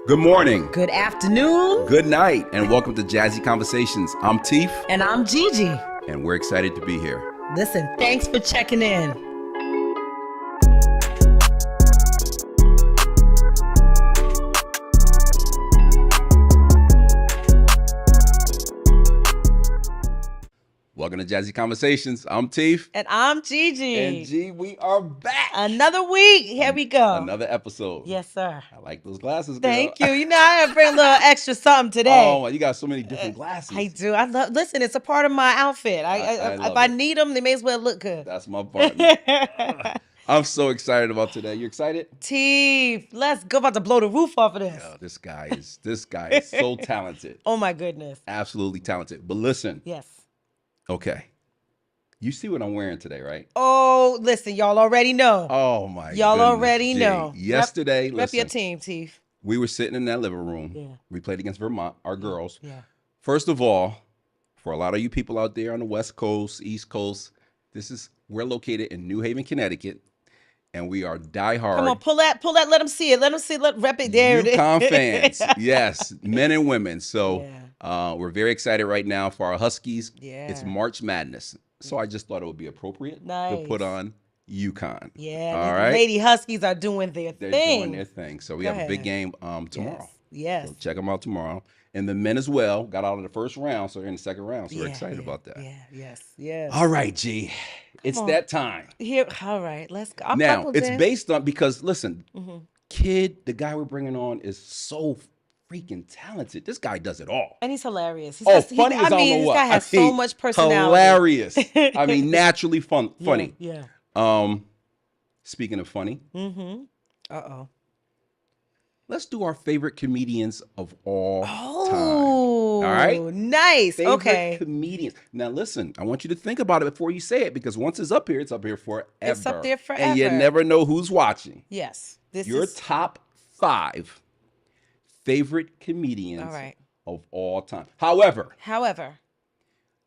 Good morning, Good afternoon. good night, and welcome to Jazzy Conversations. I'm Teef, And I'm Gigi. and we're excited to be here. Listen, thanks for checking in. Welcome to Jazzy Conversations. I'm Teef, And I'm Gigi. and G, we are back. Another week. Here we go. Another episode. Yes, sir. I like those glasses, girl. Thank you. You know, I had to bring a little extra something today. Oh, you got so many different glasses. I do. I love. Listen, it's a part of my outfit. I if love I it. need them, they may as well look good. That's my partner. I'm so excited about today. You excited? Teef, let's go. About to blow the roof off of this. Oh, this guy is so talented. Oh my goodness. Absolutely talented. But listen, Yes. okay. You see what I'm wearing today, right? Oh, listen, y'all already know. Oh my Y'all goodness, already G. know. Yesterday, Rep your listen, team, Teef. we were sitting in that living room. Yeah. We played against Vermont, our girls. Yeah. First of all, for a lot of you people out there on the West Coast, East Coast, we're located in New Haven, Connecticut, and we are diehard Come on, pull that, let them see it. Let them see, rep it. There it is. UConn fans. Yes, men and women. So Yeah. we're very excited right now for our Huskies. Yeah. It's March Madness. So I just thought it would be appropriate to Nice. put on UConn. Yeah, All the right. Lady Huskies are doing their They're thing. doing their thing. So we Go have a big ahead. game tomorrow. Yes. So check them out tomorrow. And the men as well got out of the first round, so they're in the second round. So we're Yeah, excited yeah, about that. Yeah, yes, yes. All right, G. It's on. that time. Here, all right, let's go. I'm Now, coupled it's in. based on, because listen, Mhm. Kid, the guy we're bringing on, is so freaking talented. This guy does it all. And he's hilarious. He's Oh, just, funny as I don't know this what. guy has I mean, so much personality. Hilarious. I mean, naturally funny. Yeah. Speaking of funny, Mm-hmm. Uh-oh. let's do our favorite comedians of all time. Oh, All right? nice. Favorite Okay. comedians. Now, listen, I want you to think about it before you say it, because once it's up here forever. It's up there And you forever. never know who's watching. Yes. This Your is top 5 favorite comedians all right. of all time. However, However,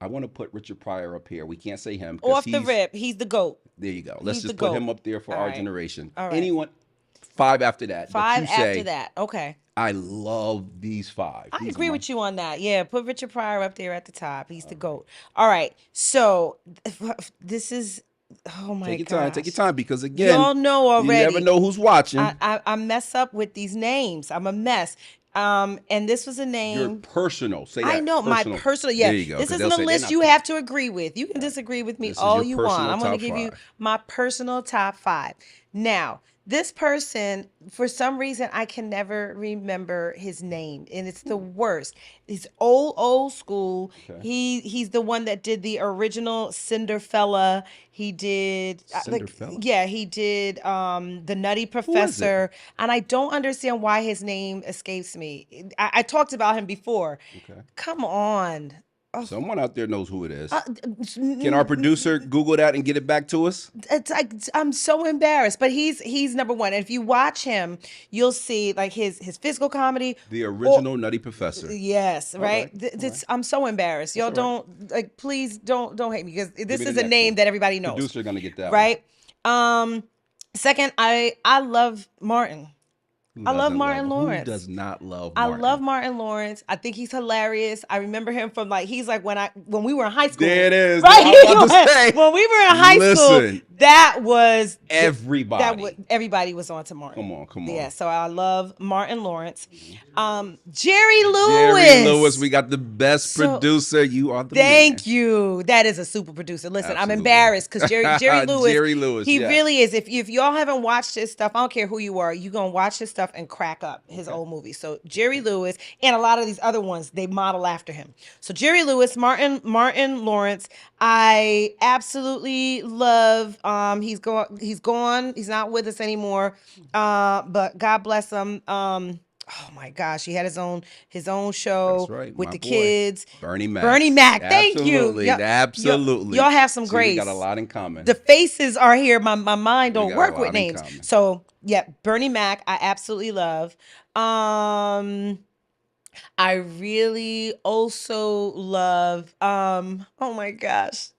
I want to put Richard Pryor up here. We can't say him. 'cause off the rip, he's the GOAT. There you go. Let's He's just the put him GOAT. up there for All our right. generation. All right. Anyone, 5 after that. 5 you say, after that. Okay. I love these 5. I agree with you on that. Yeah, put Richard Pryor up there at the top. He's the GOAT. All right. So this is, oh my Take your gosh. time. Take your time, because again, Y'all know already. you never know who's watching. I mess up with these names. I'm a mess. And this was a Your name. personal. Say that. I know my personal. Yeah, There you go. this 'cause isn't they'll a say they're list not you funny. have to agree with. You can disagree with me This is all your you want. personal I'm going to top give you 5. my personal top 5. Now, this person, for some reason, I can never remember his name, and it's the worst. He's old school. Okay. He's the one that did the original Cinderfella. He did Cinderfella? yeah, he did the Nutty is it? Professor, and I don't understand why his name escapes me. I talked about him before. Okay. Come on. Someone out there knows who it is. Uh, Can our producer Google that and get it back to us? It's like, I'm so embarrassed, but he's number one. And if you watch him, you'll see like his physical comedy. The original Nutty Professor. Yes, right. right. I'm so embarrassed. Y'all That's all don't like. Please don't hate me, because this me the is a next name one. that everybody knows. Producer gonna get that Right. Second, I love Martin. one. I love Doesn't Martin Who Lawrence. does not love I Martin? love Martin Lawrence. I think he's hilarious. I remember him from he's like when we were in high school. There it is. Right? I was about to say. When we were in high Listen. school, that was Everybody. everybody was on to Martin. Come on. Yeah, so I love Martin Lawrence. Jerry Lewis. Jerry Lewis, we got the best So, producer. You are the man. Thank you. That is a super producer. Listen, I'm Absolutely. embarrassed because Jerry Lewis. Jerry Lewis, He yes. really is. If y'all haven't watched his stuff, I don't care who you are, you gonna watch his stuff and crack up his old movies. So Jerry Lewis and a lot of these other ones, they model after him. So Jerry Lewis, Martin Lawrence, I absolutely love. He's gone. He's not with us anymore. But God bless him. Oh my gosh, he had his own show That's right, with my the boy, kids. Bernie Mac. Bernie Mac, thank you. Absolutely, absolutely. Y'all have some See, grace. We got a lot in common. The faces are here. My mind We don't got a work lot with in names. common. So yeah, Bernie Mac, I absolutely love. I really also love. Oh my gosh,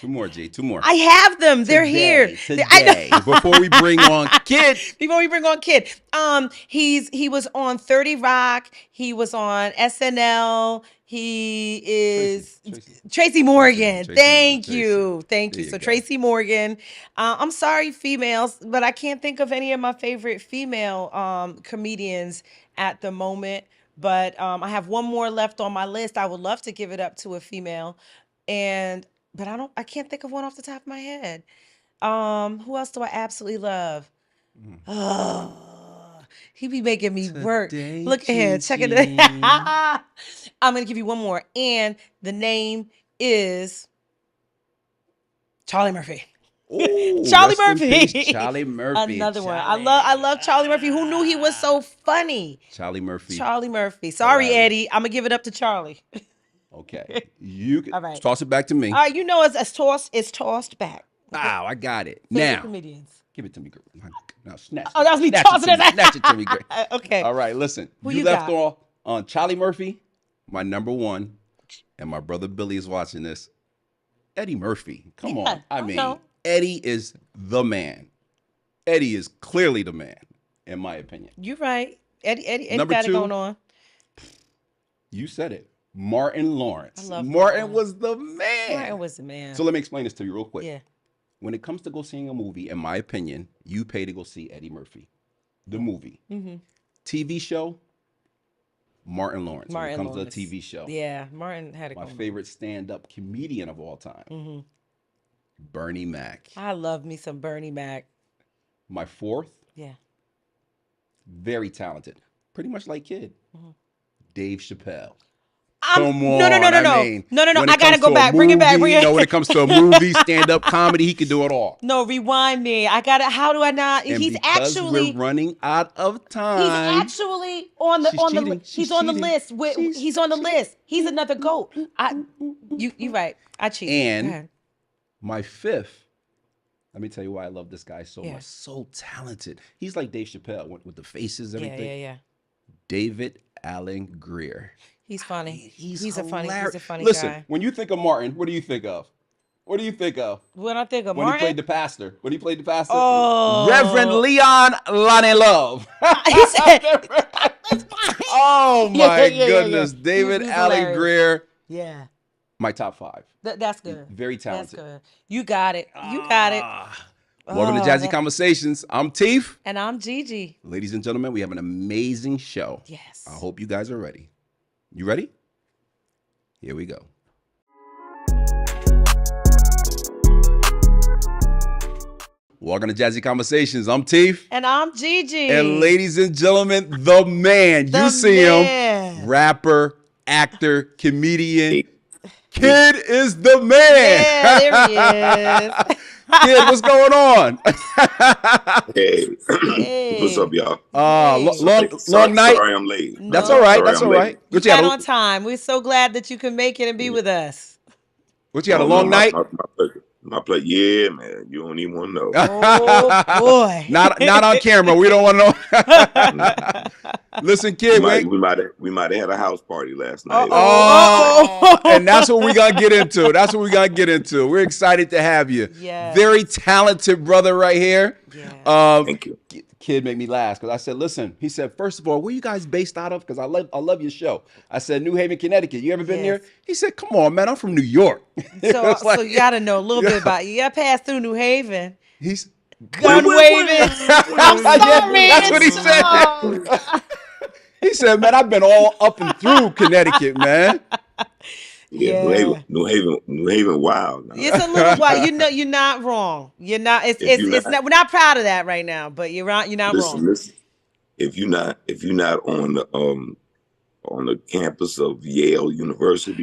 Two more, G. Two more. I have them. They're here. Today. Before we bring on Kid. Before we bring on Kid, he was on 30 Rock. He was on SNL. He is Tracy Morgan. Thank you. So Tracy Morgan. I'm sorry, females, but I can't think of any of my favorite female comedians at the moment. But I have one more left on my list. I would love to give it up to a female, but I can't think of one off the top of my head. Who else do I absolutely love? Oh, he be making me work. Look at him. Check it out. I'm going to give you one more. And the name is Charlie Murphy. Ooh, Charlie Murphy. Charlie Murphy. Another one. I love Charlie Murphy. Who knew he was so funny? Charlie Murphy. Sorry, Eddie. I'm going to give it up to Charlie. Okay. You can All right. toss it back to me. All right, you know it's tossed back. Wow, I got it. Favorite Now, comedians. give it to me, girl. Now, snatch it. Oh, that was me Snatch tossing it. Snatch it to me, girl. Okay. All right, listen. Who you you left got? off on Charlie Murphy, my number one, and my brother Billy is watching this. Eddie Murphy. Come Yeah, on. I mean, know. Eddie is the man. Eddie is clearly the man, in my opinion. You're right. Eddie Number got it two. going on. You said it. Martin Lawrence. I love Martin was the man. Martin was the man. So let me explain this to you real quick. Yeah. When it comes to go seeing a movie, in my opinion, you pay to go see Eddie Murphy. The movie. Mm-hmm. TV show, Martin Lawrence. Martin when it comes Lawrence. to a TV show. Yeah, Martin had it My going. favorite stand-up comedian of all time, Mm-hmm. Bernie Mac. I love me some Bernie Mac. My fourth, Yeah. very talented, pretty much like Kid, Mm-hmm. Dave Chappelle. No. No. No. When it I gotta comes go to a back. Bring it back. movie, when it comes to a movie, stand-up comedy, he can do it all. No, rewind me. I gotta. How do I not? And He's because actually. we're running out of time. He's actually on the She's on the cheating. he's She's on the cheating. list. She's He's on the list. He's another goat. You right. I cheated. Go And ahead. my fifth, let me tell you why I love this guy so Yeah. much. So talented. He's like Dave Chappelle with the faces, everything. Yeah. David Allen Greer. He's funny. He's a funny Listen, guy. when you think of Martin, what do you think of? What do you think of? When I think of When Martin, he played the pastor. When he played the pastor. Oh. Reverend Leon Lonnie Love. he said, Oh my Yeah. goodness. He was David Allen hilarious. Greer. yeah, My top five. that's good. Very That's talented. good. You got it. You got it. Welcome to Oh, Jazzy Conversations. I'm Teef. And I'm Gigi. Ladies and gentlemen, we have an amazing show. Yes. I hope you guys are ready. You ready? Here we go. Welcome to Jazzy Conversations. I'm Teef. And I'm Gigi. And ladies and gentlemen, the man. The You see man. him. Rapper, actor, comedian. Kid is the man. Yeah, there he is. Kid, what's going on? Hey. Hey. What's up, y'all? Long night. Sorry, I'm late. That's No. all right. Sorry, That's I'm all late. right. What you Got had? on time. We're so glad that you can make it and be with us. What you had? A Oh, long no, night? My pleasure. My pleasure. Yeah, man. You don't even want to know. Oh boy. Not on camera. We don't want to know. Listen, Kid. we might have had a house party last night. Oh, and that's what we gotta get into. We're excited to have you. Yes. Very talented brother right here. Yeah. Thank you. Kid made me laugh because I said, listen, he said, first of all, where you guys based out of? Because I love your show. I said, New Haven, Connecticut. You ever been Yes. there? He said, come on, man, I'm from New York. So, It's like- so you got to know a little bit about you. got to pass through New Haven. He's Gun waving. I'm sorry. That's what he said. He said, man, I've been all up and through Connecticut, man. Yeah, Yeah. New Haven, wild. Now. It's a little while. You know, you're not wrong. You're not. It's not. We're not proud of that right now. But you're not wrong. Listen. If you're not on the campus of Yale University,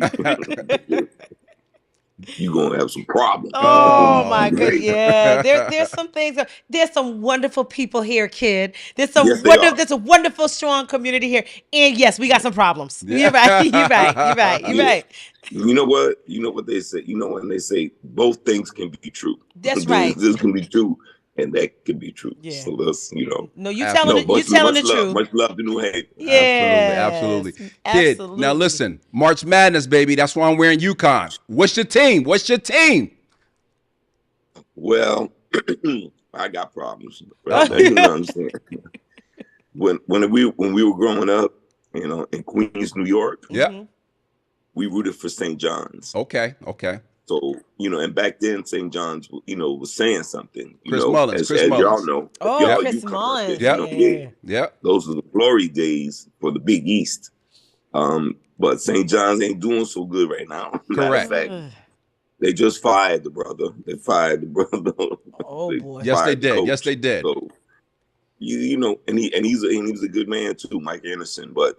you're gonna have some problems. Oh my Right. goodness. Yeah. There's some things. There's some wonderful people here, kid. There's some Yes, they are. There's a wonderful, strong community here. And yes, we got some problems. Yeah. You're right. You're right. You're Yeah. right. You know what? You know what they say. You know when they say both things can be true. That's right. This can be true and that could be true. Yeah. So that's, No, you telling Absolutely. it. You telling the truth. much love to New Haven. Absolutely, Yes, absolutely. Kid, now absolutely. listen, March Madness, baby. That's why I'm wearing UConn. What's your team? What's your team? Well, I got problems. Right? You know what I'm saying? When we were growing up, in Queens, New York, Yeah. we rooted for St. John's. Okay. Okay. So, and back then St. John's, was saying something, Chris Mullins. as y'all know. Oh, y'all Chris UConn Mullins. kids, Yeah. Yeah. those are the glory days for the Big East. But St. John's ain't doing so good right now. Matter of Correct. fact, they just fired the brother. They fired the brother. Oh boy. Yes, they fired the did. coach. Yes, they did. So and he's a good man too, Mike Anderson. But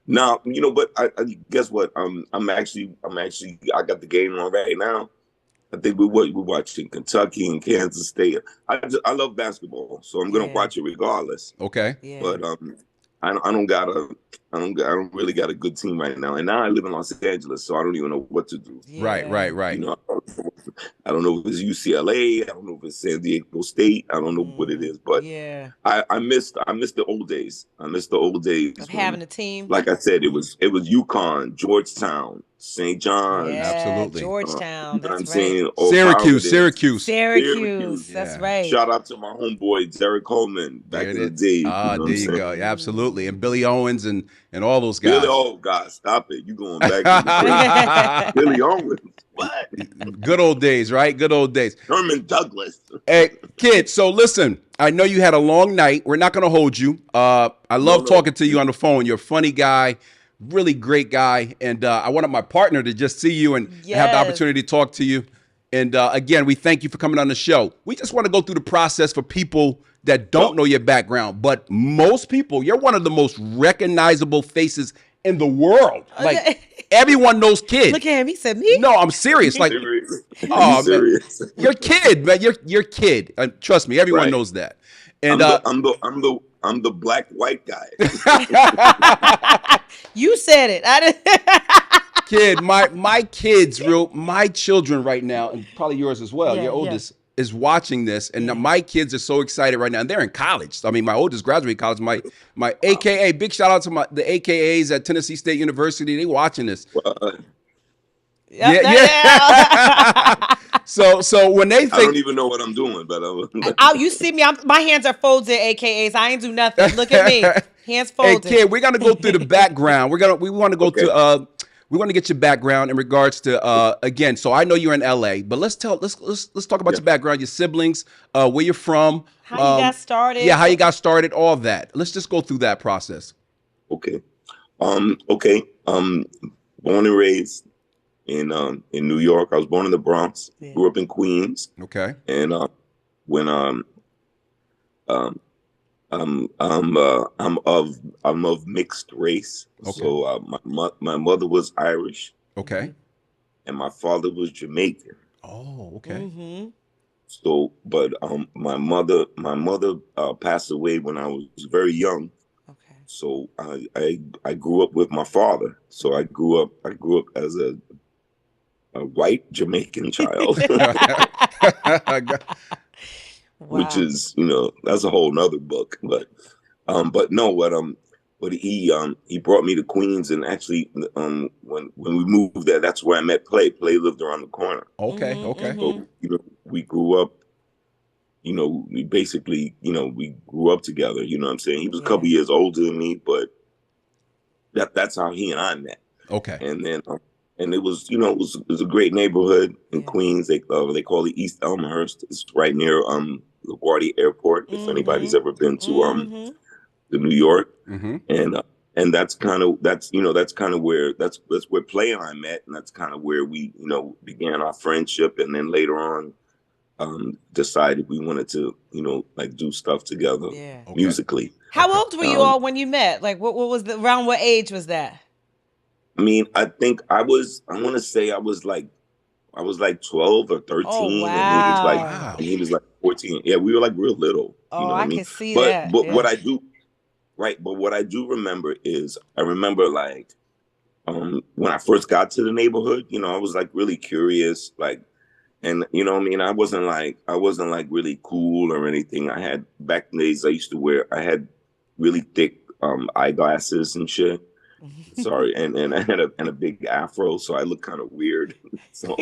now, but I guess what? I'm actually I got the game on right now. I think we're watching Kentucky and Kansas State. I love basketball, so I'm gonna watch it regardless. Okay. Yeah. But I don't really got a good team right now. And now I live in Los Angeles, so I don't even know what to do. Right. I don't know if it's UCLA. I don't know if it's San Diego State. I don't know what it is, but yeah. I missed the old days. I missed the old days Of having a team. Like I said, it was UConn, Georgetown, St. John's. Yeah, Absolutely. Georgetown. You know what That's I'm right. saying? Or Syracuse. Syracuse. That's Yeah. right. Shout out to my homeboy Derek Coleman back in the day. You know there what you I'm saying? go. Yeah, absolutely. And Billy Owens and all those guys. Billy, oh God, stop it! You going back to Billy Owens? What? Good old days, right? Good old days. Herman Douglas. Hey, kid. So listen, I know you had a long night. We're not going to hold you. I love talking to you on the phone. You're a funny guy, really great guy, and I wanted my partner to just see you and have the opportunity to talk to you. And again, we thank you for coming on the show. We just want to go through the process for people that don't know your background, but most people, you're one of the most recognizable faces in the world. Like everyone knows Kid. Look at him. He said me. No, I'm serious. Like, oh man, you're Kid, man. You're Kid. Trust me, everyone knows that. And I'm the black white guy. You said it. I didn't. Kid, my children right now, and probably yours as well. Your oldest is watching this, and my kids are so excited right now, and they're in college. I mean, my oldest graduated college. My AKA, big shout out to the AKAs at Tennessee State University. They watching this. So when they think, I don't even know what I'm doing, but you see me. My hands are folded, AKAs. I ain't do nothing. Look at me, hands folded. Hey, Kid, we're gonna go through the background. We want to go to we want to get your background in regards to again. So I know you're in LA, but let's talk about your background, your siblings, where you're from, how you got started. Yeah, how you got started, all that. Let's just go through that process. Okay. Okay. Born and raised in New York. I was born in the Bronx. Grew up in Queens. Okay. And when I'm of mixed race. Okay. So my mother was Irish. Okay. And my father was Jamaican. Oh, okay. Mm-hmm. So, but my mother passed away when I was very young. Okay. So I grew up with my father. So I grew up as a white Jamaican child. Wow. Which is, that's a whole nother book. But no, but he brought me to Queens, and actually, when we moved there, that's where I met Play. Play lived around the corner. Okay, okay. So we grew up. We basically, we grew up together. You know what I'm saying? He was a couple years older than me, but that's how he and I met. Okay. And then. And it was, it was a great neighborhood in Queens. They call it East Elmhurst. It's right near LaGuardia Airport. If anybody's ever been to New York, and that's kind of where Play and I met, and that's kind of where we began our friendship, and then later on decided we wanted to do stuff together musically. How old were you all when you met? Like what was around what age was that? I mean, I think I want to say I was like 12 or 13. Oh, wow. And he was like 14. Yeah, we were like real little. Oh, I can see but, that. But what I do remember is I remember like when I first got to the neighborhood, I was like really curious, like, And you know what I mean? I wasn't like really cool or anything. I had back in the days I had really thick eyeglasses and shit. Sorry, and I had a big afro, so I looked kind of weird. So,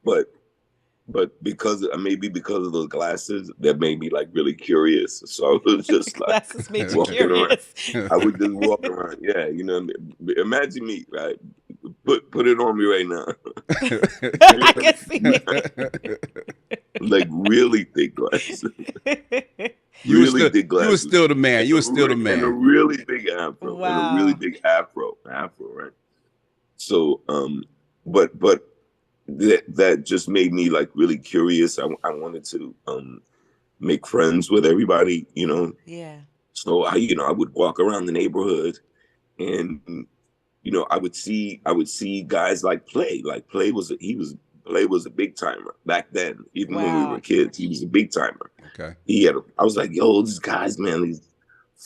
but because of those glasses, that made me like really curious. So I was just like Glasses made you walking curious. around. I would just walk around. Yeah, you know, imagine me, right? Put it on me right now. I can see it. Like really thick glasses. You Really thick you were glasses. still the man. You were still the And a man. really big afro. Wow. And a really big afro, right? So, but that just made me like really curious. I wanted to make friends with everybody, you know. Yeah. So I would walk around the neighborhood, and you know, I would see guys like Play. Like Play was a big timer back then. Even when we Wow. were kids, he was a big timer. Okay. I was like, yo, these guys, man, these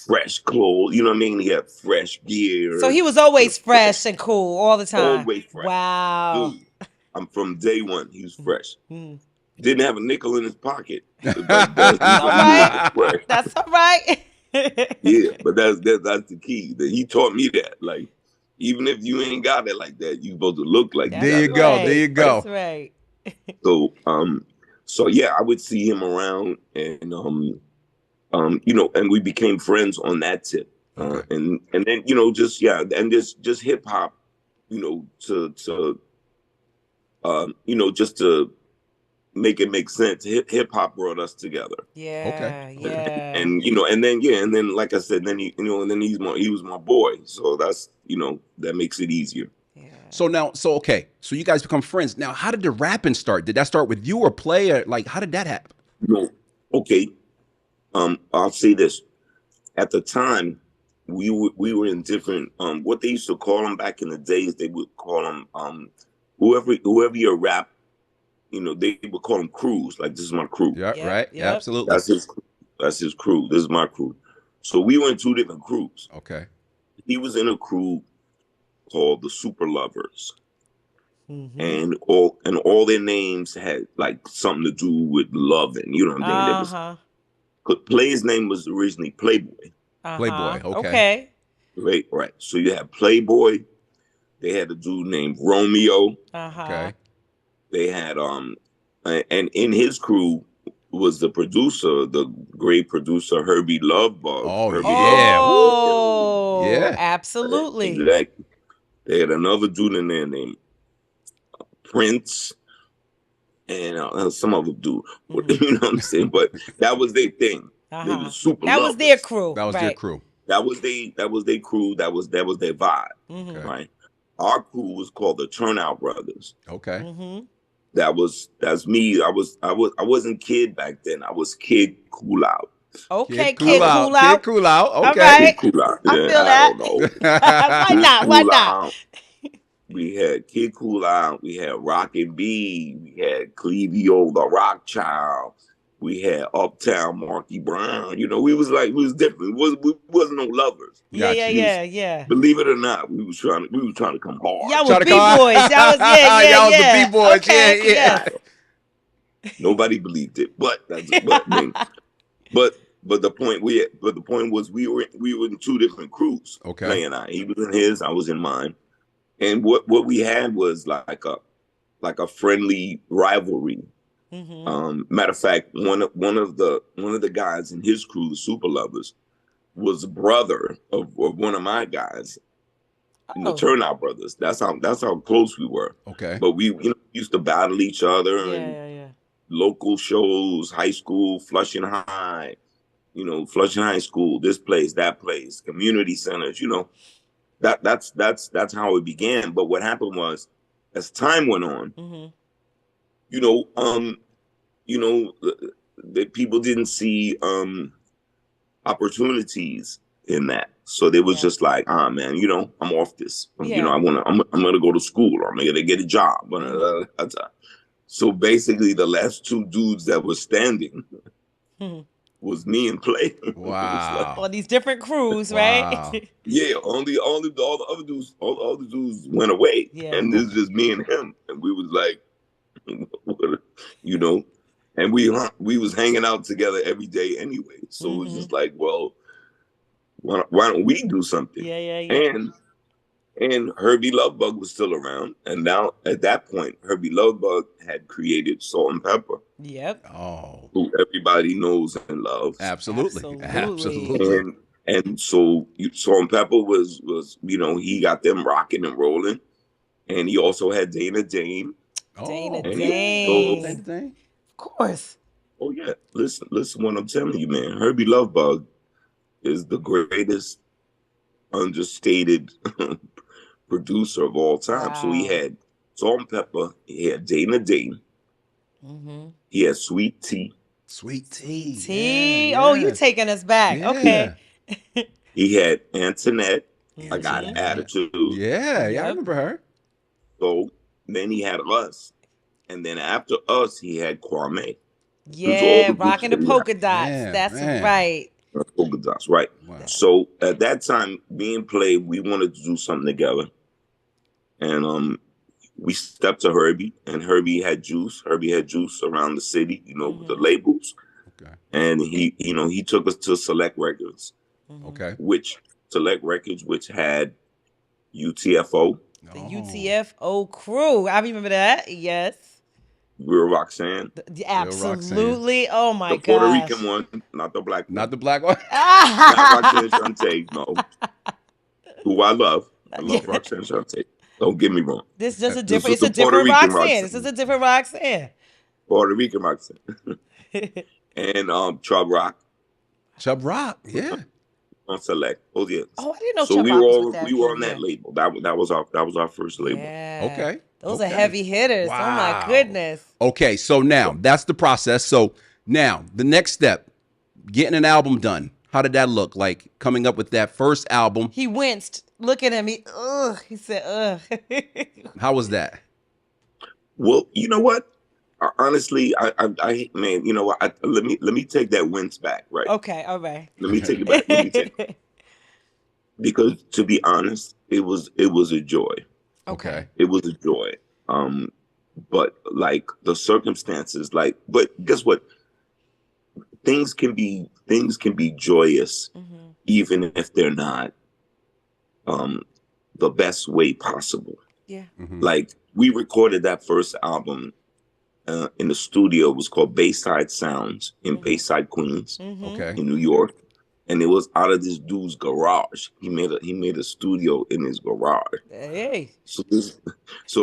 fresh clothes. You know what I mean? He had fresh gear. So he was always fresh and cool all the time. Always fresh. Wow. Dude, I'm from day one. He was fresh. Mm. Didn't have a nickel in his pocket. But All right. That's all right. Yeah, but that's the key. That he taught me that. Like, even if you ain't got it like that, you supposed to look like That's There you got it. go. right. There you go. That's right. So yeah, I would see him around, and you know, and we became friends on that tip. Okay. And then you know, just hip hop, you know, to you know, just to make it make sense. Hip hop brought us together. Yeah. Yeah. And you know, and then like I said, then he was my boy. So that's, you know, that makes it easier. Yeah. So you guys become friends. Now, how did the rapping start? Did that start with you or Play? Or like, how did that happen? No, okay. I'll say this. At the time, we were in different what they used to call them back in the days. They would call them whoever your rap, you know, they would call them crews. Like, this is my crew. Yeah, Yep, right. yep. Absolutely. That's his crew. This is my crew. So we were in two different crews. Okay. He was in a crew called the Super Lovers. Mhm. And all their names had like something to do with loving. You know what I mean? Uh-huh. Play's name was originally Playboy. Uh-huh. Playboy, okay. Okay. Right. So you had Playboy. They had a dude named Romeo. Uh-huh. Okay. They had and in his crew was the producer, the great producer Herbie Lovebug. Oh, Herbie yeah. Oh, Yeah. absolutely. Exactly. They had another dude in there named Prince, and some other dude. Mhm. You know what I'm saying? But that was their thing. They Uh-huh. was super That was lovers. their crew. That was right. their crew. That was their crew. That was their vibe. Mhm. Okay. Right. Our crew was called the Turnout Brothers. Okay. Mhm. That's me. I wasn't Kid back then. I was Kid Cool Out. Okay, Kid Kid Cool Out. Kid Cool Out. All Okay. right. Kid Cool Out. I Yeah, feel that. don't know. Why not? Why Cool not? Out. We had Kid Cool Out. We had Rockin' B. We had Clevio the Rock Child. We had Uptown Marky Brown. You know, we was different. We wasn't no lovers. Gotcha. Yeah. Believe it or not, we was trying to come hard. Y'all Try was to come on. B-boys. Y'all was, Y'all was the B-boys. Okay, Yeah. Nobody believed it, but the point was we were in two different crews. Okay. Play and I. He was in his, I was in mine, and what we had was like a friendly rivalry. Mm-hmm. Matter of fact, one of the guys in his crew, the Super Lovers, was a brother of one of my guys, the Turnout Brothers. That's how close we were. Okay. But we used to battle each other and Yeah. local shows, high school, Flushing High, Flushing High School, this place, that place, community centers, that's how it began. But what happened was, as time went on, Mm-hmm. The people didn't see opportunities in that. So they was just like, man, I'm off this. Yeah. I'm gonna go to school, or I'm gonna get a job. So basically, the last two dudes that were standing was me and Play. Wow. All these different crews, Wow. right? Yeah, all the other dudes went away. Yeah. And this is just me and him. And we was like, you know, and we was hanging out together every day anyway. So it was Mm-hmm. just like, well, why don't we do something? Yeah. And Herbie Lovebug was still around, and now at that point, Herbie Lovebug had created Salt and Pepper, Yep. Oh, who everybody knows and loves. absolutely. Absolutely. Absolutely. And so Salt and Pepper was he got them rocking and rolling, and he also had Dana Dane. Dana Oh, Dane. Dana Dane. Of course. Oh yeah, listen what I'm telling you, man. Herbie Lovebug is the greatest understated producer of all time. Wow. So he had Salt and Pepper, he had Dana Dane, Mm-hmm. he had Sweet Tea, Sweet Tea. T. Yeah, Oh, yeah. you taking us back. Yeah. Okay. he had Antoinette. I got Mhm. attitude. Yeah, I Yep. remember her. So then he had us, and then after us, he had Kwame. Yeah, the rocking the groups polka dots. Man, That's man. right. Polka dots, right? Wow. So at that time, me and Play, we wanted to do something together, and we stepped to Herbie, and Herbie had Juice. Herbie had Juice around the city, with the labels, Okay. and he took us to Select Records, Okay. which had UTFO, The Oh. UTFO crew. I remember that. Yes. Real Roxanne, Absolutely. Oh my the Puerto gosh. Rican one, not the black one, Not the black one. not Roxanne Shante, no, who I love. I love Roxanne Shante. Don't get me wrong. This is just a This different. is It's a the Puerto different Rican Roxanne. Roxanne. This is a different Roxanne. Puerto Rican Roxanne. And Chub Rock Chub Rock. Yeah. on Select. Oh yeah. Oh, I didn't know So Chuck we Rock were was all with that. we were on Yeah. that label. That was our first label. Yeah. Okay. Those Okay. are heavy hitters. Oh my Wow. goodness. Okay, so now that's the process. So now the next step, getting an album done. How did that look like coming up with that first album? He winced. Look at him. He said, ugh. How was that? Well, you know what? Honestly, I man, you know what? Let me take that wince back, right? Okay, all right. Let me take it back. Let me take it. Because to be honest, it was a joy. Okay. It was a joy. But like the circumstances, but guess what? Things can be joyous, Mm-hmm. even if they're not the best way possible. Yeah. Mhm. Like we recorded that first album in the studio. It was called Bayside Sounds in Bayside, Queens, Mm-hmm. Okay. in New York, and it was out of this dude's garage. He made a studio in his garage. Hey. So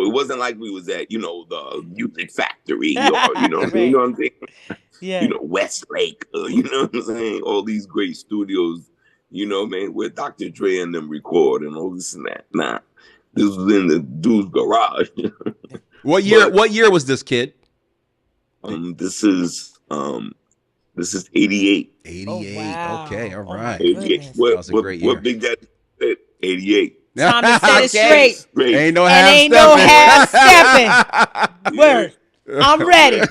it wasn't like we was at the Music Factory or Right. you know what I'm saying. Yeah. Westlake, you know what I'm saying? All these great studios, man, where Dr. Dre and them record and all this and that. Nah, this was in the dude's garage. What year? But- What year was this, kid? This is 88. 88. Oh, wow. Okay. All Oh, my right. 88. goodness. That was a great year. What Big Daddy said? 88. Tommy said it Okay. straight. Great. Ain't no And half ain't no stepping. Word. I'm ready.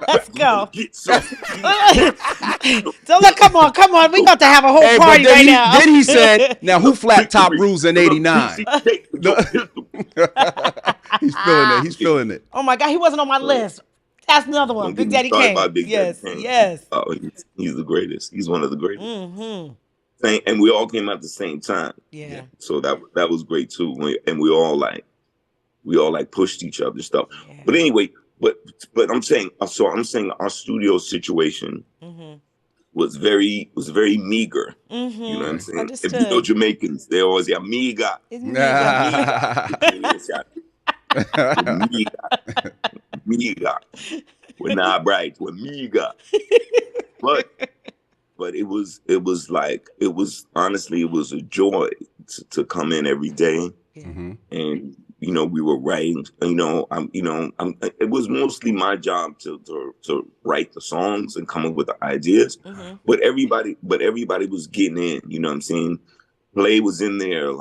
Let's go. Get some. So look, come on. We got to have a whole Hey, but party then right he, now. then he said, "Now who flat top rules in '89?" He's feeling it. He's feeling it. Oh my God, he wasn't on my list. That's another one. Don't Big get me Daddy started Kane. about Big Yes, Daddy Kane. yes. Oh, he's the greatest. He's one of the greatest. Mm-hmm. And we all came out at the same time. Yeah. So that was great too. And we all pushed each other stuff. Yeah. But anyway, but I'm saying our studio situation Mm-hmm. was very meager. Mm-hmm. You know what I'm saying? Understood. If you know Jamaicans, they always say amiga. It's Miga. We're not bright. We're miga. But it was honestly, it was a joy to come in every day. Mhm. And we were writing. It was mostly my job to write the songs and come up with the ideas. Mm-hmm. But everybody was getting in. You know what I'm saying? Play was in there.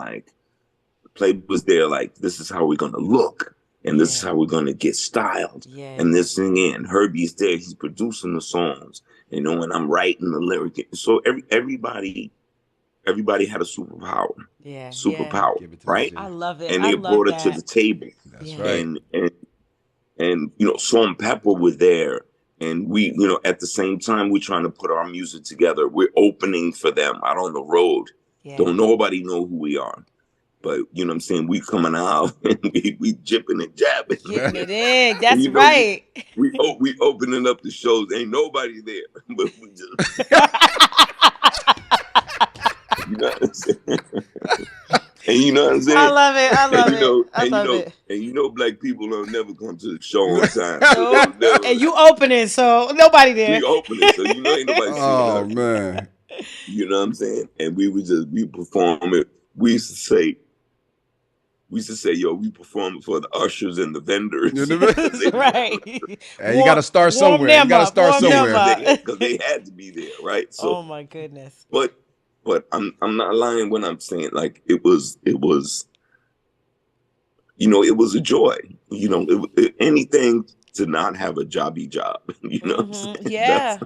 This is how we're gonna look, and this is how we're gonna get styled. Yeah. And this thing, and Herbie's there. He's producing the songs. And I'm writing the lyric. So everybody had a superpower. Yeah. Superpower, Give it to right? the I love it. And I they love brought it that. to the table. That's Yeah. right. and Salt and Pepper were there, and we, at the same time we're trying to put our music together. We're opening for them out on the road. Yeah. Don't nobody know who we are, but you know what I'm saying, we coming out and we jipping and jabbing, Getting it in. That's And, right. we opening up the shows. Ain't nobody there, but we just you know what I'm saying. And you know what I'm saying? I love it. I love it. I love it. And black people don't never come to the show on time. Nope. Never. And you opening, so nobody there. We opening, so ain't nobody seeing us. Oh man. You know what I'm saying? And we perform it. We used to say, yo, we perform for the ushers and the vendors. Right. And you got to start somewhere. You got to start somewhere. Because they had to be there, right? So, oh my goodness. But I'm not lying when I'm saying, like, it was it was a joy. Anything to not have a jobby job. You know what I'm saying?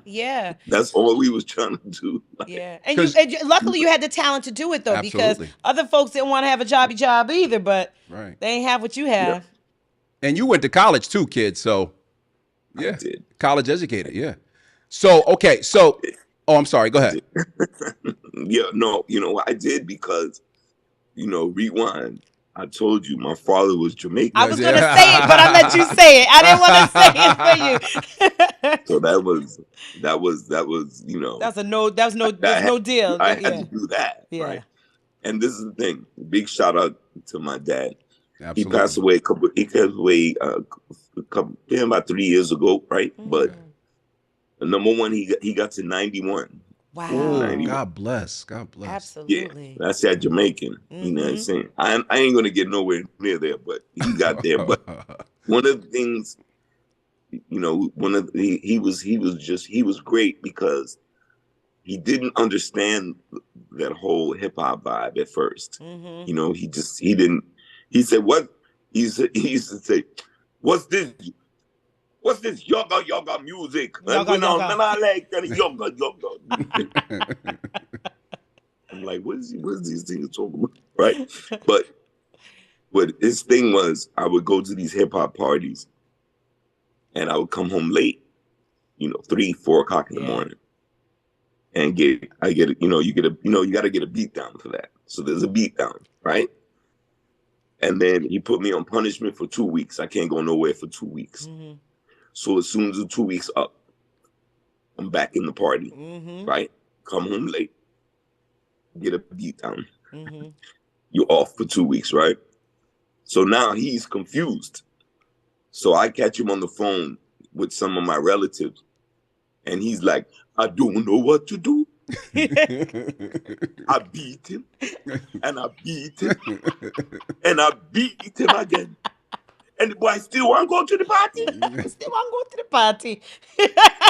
Yeah. That's all we was trying to do. Like, yeah. And luckily you had the talent to do it though, Absolutely. because other folks didn't want to have a jobby job either, but right. they ain't have what you have. Yeah. And you went to college too, kid. So yeah. I did. College educated, yeah. So okay, so I'm sorry, go ahead. Yeah, no, I did because, rewind. I told you my father was Jamaican. I was going to say it, but I let you say it. I didn't want to say it for you. So that was, That's no deal. I had to do that, right? And this is the thing. Big shout out to my dad. Absolutely. He passed away about 3 years ago, right? But number one, he got to 91. Wow. Oh, 91. God bless. Absolutely. Yeah, that's that Jamaican. You know what I'm saying? I ain't going to get nowhere near there, but he got there. But one of the things, he was great because he didn't understand that whole hip hop vibe at first. He said, what? He used to say, what's this? What's this yoga music? Yoga. I like that yoga. I'm like, what is these things talking about? Right? But his thing was, I would go to these hip hop parties and I would come home late, 3, 4 o'clock in the morning. And you got to get a beat down for that. So there's a beat down, right? And then he put me on punishment for 2 weeks. I can't go nowhere for 2 weeks. So as soon as the 2 weeks up, I'm back in the party, right? Come home late, get a beat down. You're off for 2 weeks, right? So now he's confused. So I catch him on the phone with some of my relatives, and he's like, I don't know what to do. I beat him, and I beat him, and I beat him again. And the boy still want to go to the party.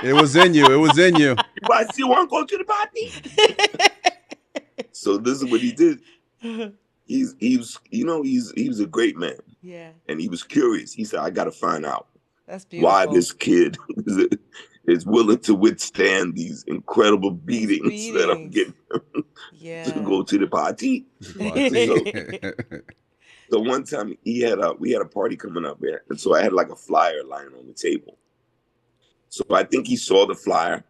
It was in you. The boy still want to go to the party. So this is what he did. He was a great man. Yeah. And he was curious. He said, I got to find out why this kid is willing to withstand these incredible beatings that I'm getting to go to the party. So one time we had a party coming up there, and so I had like a flyer lying on the table. So I think he saw the flyer.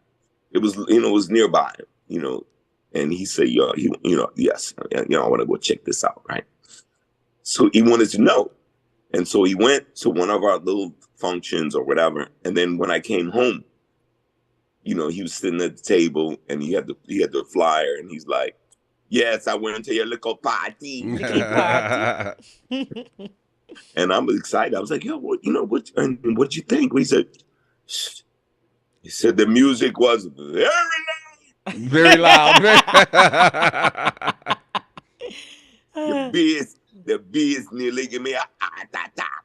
It was nearby, and he said, yes, I want to go check this out, right? So he wanted to know, and so he went to one of our little functions or whatever, and then when I came home, he was sitting at the table and he had the flyer, and he's like, yes, I went to your little party. And I was excited. I was like, yo, what'd you think? He said the music was very loud. Very loud. The bees nearly give me a heart attack.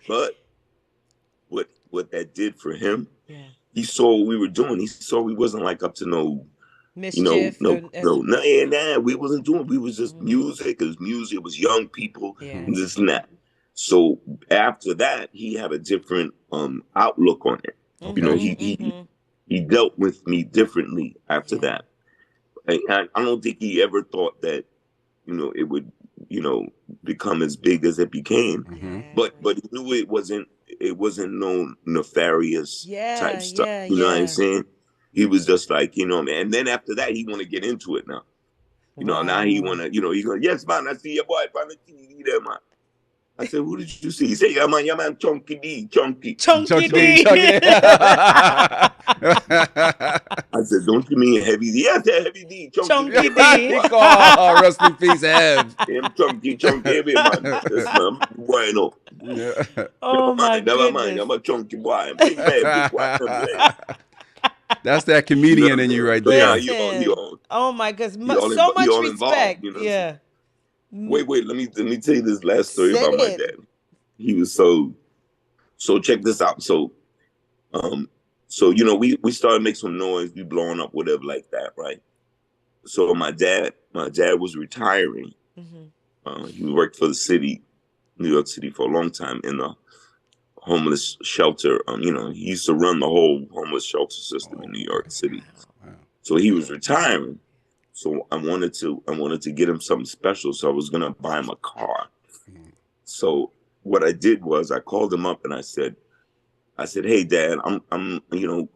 But what that did for him, he saw what we were doing. He saw we wasn't like up to no mischief. We wasn't doing. We was just music. It was music. It was young people. And this and that. So after that, he had a different outlook on it. He dealt with me differently after that. I don't think he ever thought that it would you know, become as big as it became. Mhm. But he knew it wasn't no nefarious type stuff. yeah, You know what I'm yeah. saying? He was just like, you know, man. And then after that, he want to get into it now. You know, now he want to, you know, he go, yes, man, I see your boy on the TV there, man. I said, who did you see? He said, yeah, man, Chunky D, Chunky. Chunky D. I said, don't you mean Heavy D? Yeah, I said Heavy D, Chunky D. D. Oh, rest in peace, Ev. Him Chunky, Heavy, man. Yes, man, boy, no. Yeah. Oh my Never mind, goodness. I'm a chunky boy. Big man, big boy. That's that comedian in you right there. Yeah, he all, Oh my goodness. he all So invo- he much all respect. involved, you know. Yeah. Wait, let me tell you this last story Say about my it. dad. He was so check this out. So you know, we started making some noise, we blowing up, whatever like that, right? So my dad was retiring. He worked for the city, New York City, for a long time in the homeless shelter. You know, he used to run the whole homeless shelter system in New York City. Wow. So he was retiring. So I wanted to get him something special. So I was gonna buy him a car. So what I did was I called him up and I said, hey Dad, I'm you know,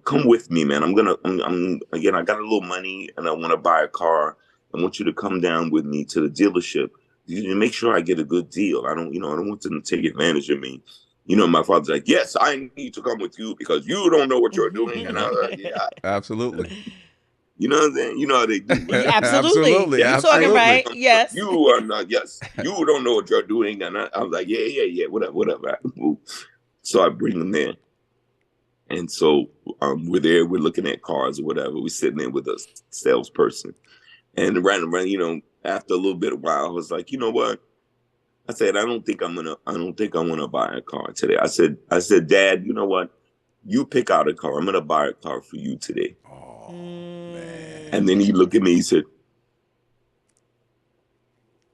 come with me, man. Again, I got a little money and I want to buy a car. I want you to come down with me to the dealership. You make sure I get a good deal. I don't want them to take advantage of me. You know, my father's like, yes, I need to come with you because you don't know what you're doing. And I'm like, yeah. Absolutely. You know what I'm saying? You know how they do, right? Yeah, absolutely. Absolutely, You talking right? Yes. You are not, yes. You don't know what you're doing. And I was like, yeah, whatever. So I bring them there. And so we're there, we're looking at cars or whatever. We're sitting there with a salesperson. And around, you know, after a little bit of while, I was like, you know what? I said, I don't think I want to buy a car today. I said, Dad, you know what? You pick out a car. I'm going to buy a car for you today. Oh, man. And then he looked at me, he said,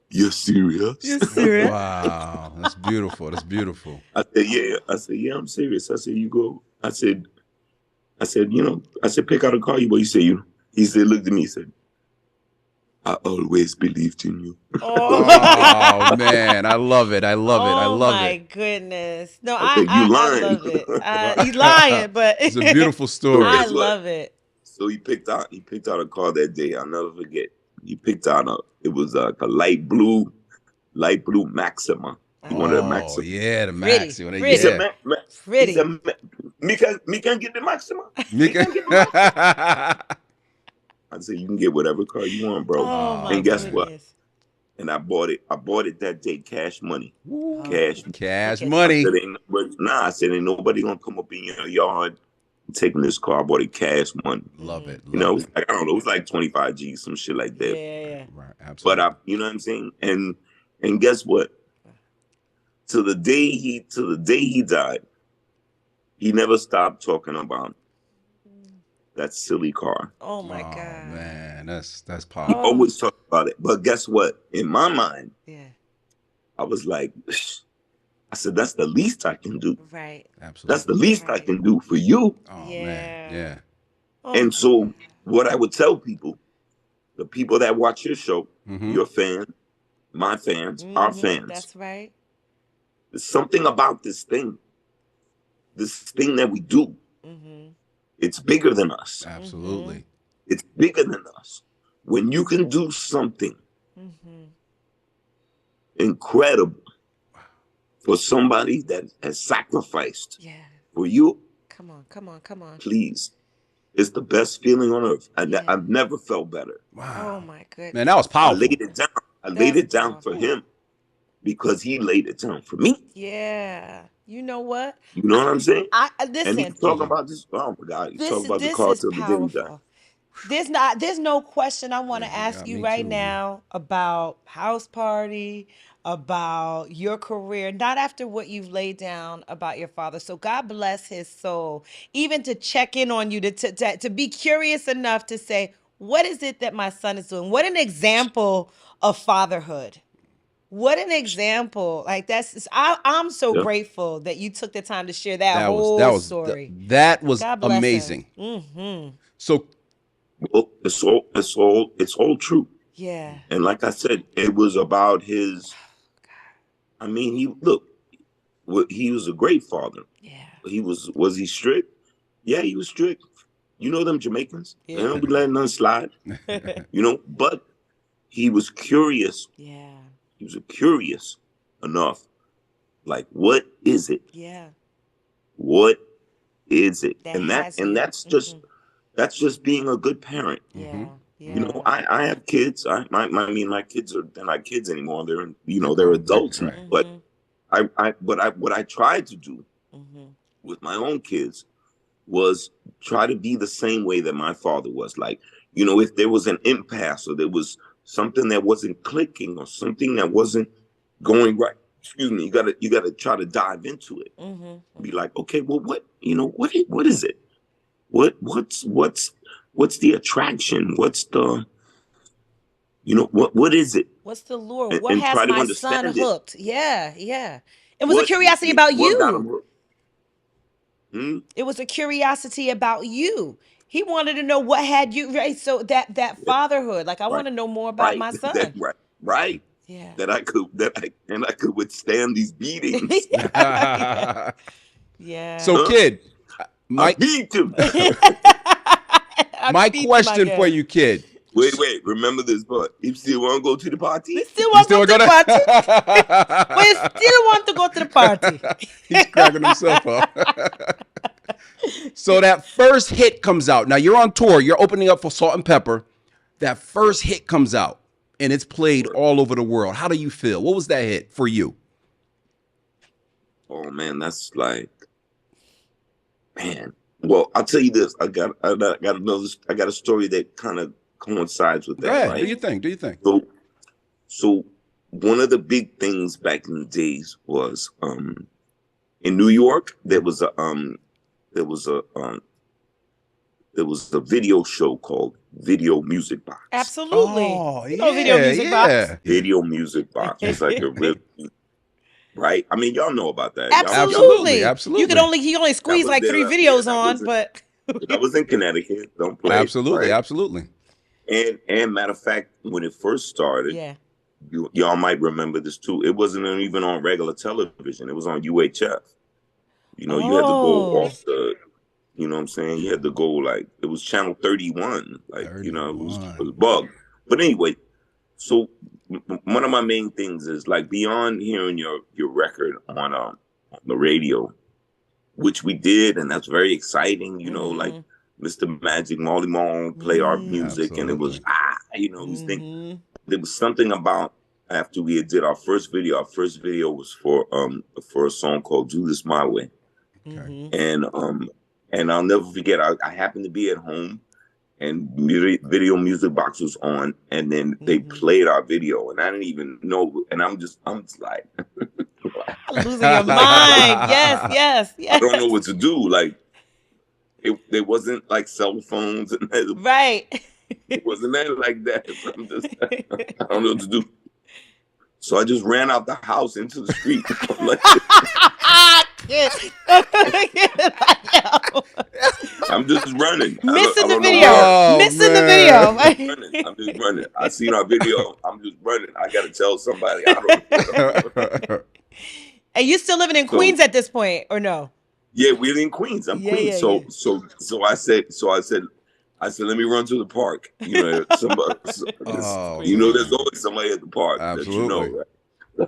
you're serious? You're serious? Wow. That's beautiful. That's beautiful. I said, yeah, I'm serious. I said, you go. I said, you know, pick out a car you want. He said, looked at me, he said, I always believed in you. Oh, man. I love it. I love it. I love Oh my it. goodness. No, I said, you I lying. love it. He's lying, but It's a beautiful story. I Guess what? love it. So he picked out a car that day. I'll never forget. He picked out it was a light blue Maxima. He wanted a Maxima. Yeah, the Pretty, Maxima. pretty. He said, Yeah. Pretty. He said, me can get the Maxima. I said, you can get whatever car you want, bro. Oh my And guess what? goodness. And I bought it that day, cash money. Oh. Cash Okay. money. I said, ain't nobody gonna come up in your yard taking this car. I bought it cash money. Love it. You know, it Love was like, I don't know, it was like 25 G's, some shit like that. Yeah. Right. Absolutely. But you know what I'm saying? And guess what? Till the day he died, he never stopped talking about that silly car. Oh my Oh, God. man. That's He powerful. Oh. always talked about it. But guess what? In my mind, Yeah. I was like, I said, that's the least I can do. Right. Absolutely. That's the least I Right. can do for you. Oh, Yeah. man. Yeah. Oh, And so what I would tell people, the people that watch your show, Mhm. your fans, my fans, our fans, That's right. there's something about this thing that we do. Mm-hmm. It's bigger than us. Absolutely. It's bigger than us. When you can do something Mm-hmm. incredible for somebody that has sacrificed Yeah. for you, Come on. please. It's the best feeling on earth. Yeah. I've never felt better. Wow. Oh my goodness. Man, that was I powerful. laid it down. I laid That's it down for powerful. him because he laid it down for me. Yeah. You know what? You know what I'm saying? And Listen. he's talking about this. Oh my God, he's talking about the car This is till the day he died. powerful. There's no question I want to ask you me right too. now about House Party, about your career, not after what you've laid down about your father. So God bless his soul, even to check in on you, to be curious enough to say, what is it that my son is doing? What an example of fatherhood. What an example. Like I'm so Yeah. grateful that you took the time to share that, That whole was story. that was God bless him. amazing. Mm-hmm. So Well, it's all true. Yeah. And like I said, it was about his. I mean, he was a great father. Yeah. Was he strict? Yeah, he was strict. You know them Jamaicans. Yeah. They don't be letting none slide. But he was curious. Yeah. He was curious enough. Like, what is it? Yeah. What is it? That And has you. that's just being a good parent. Yeah. Yeah. You know, I have kids. My kids they're not kids anymore. They're adults. Right. But what I tried to do with my own kids was try to be the same way that my father was. Like, if there was an impasse or there was something that wasn't clicking or something that wasn't going right, excuse me, you gotta try to dive into it. Be like, okay, well, what is it? What's the attraction? What's the, what is it? What's the lure? And- What and has try to my understand son it. hooked? Yeah. Yeah. It was a curiosity about What got him you. hooked? It was a curiosity about you. He wanted to know what had you, right? So that fatherhood, like I want to know more about my son. Right. Yeah. That I could withstand these beatings. Yeah. So, kid, I my beat him. my question for you, kid. Wait. Remember this part. You still want to go to the party? We still want to go to the party. We still want to go to the party. He's cracking himself up. So that first hit comes out. Now you're on tour. You're opening up for Salt and Pepper. That first hit comes out, and it's played all over the world. How do you feel? What was that hit for you? Oh man, that's like, man. Well, I'll tell you this. I got a story that kind of coincides with that. Go ahead. Right? Do you think? So one of the big things back in the days was in New York there was a video show called Video Music Box. Absolutely. Oh, Video Music Box. Video Music Box was like a real, right? I mean, y'all know about that. Absolutely. Absolutely. He only squeezed like 3 videos on, but I was in Connecticut. Don't play. Absolutely. Right? Absolutely. And matter of fact, when it first started, yeah. y'all might remember this too. It wasn't even on regular television. It was on UHF. You had to go off the, you know what I'm saying? You had to go it was channel 31. It was bugged. But anyway, so one of my main things is beyond hearing your record on the radio, which we did, and that's very exciting, Mr. Magic, Marley Marl play our music, Absolutely. and it was there was something about after we did our first video. Our first video was for a song called "Do This My Way," and I'll never forget. I happened to be at home, and Video Music Box was on, and then they played our video, and I didn't even know, and I'm just like losing your mind. Yes. I don't know what to do. There wasn't cell phones and Right. it wasn't that like that. So I'm just, I don't know what to do. So I just ran out the house into the street. I'm just running. Missing the I video. Oh, Missing the man. video. I'm just running. I seen our video. I'm just running. I got to tell somebody. I don't. And you still living in Queens at this point, or no? Yeah, we're in Queens. I'm Queens. So I said, let me run to the park. Somebody. There's always somebody at the park. Absolutely. That right?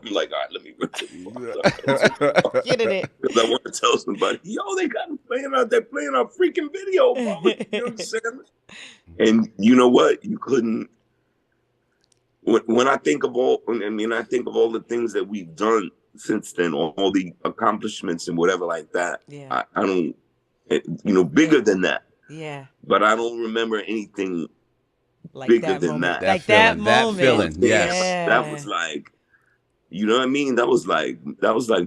I'm like, all right, let me run to the park. Getting it. Because I want to tell somebody, they got them playing out there, playing our freaking video. You understand? And you know what? You couldn't. When I think of all the things that we've done since then, all the accomplishments and whatever like that. Yeah. I don't, bigger than that. Yeah. But I don't remember anything that bigger than moment. that. That moment. That feeling. Yes. Yeah. That was you know what I mean? That was like,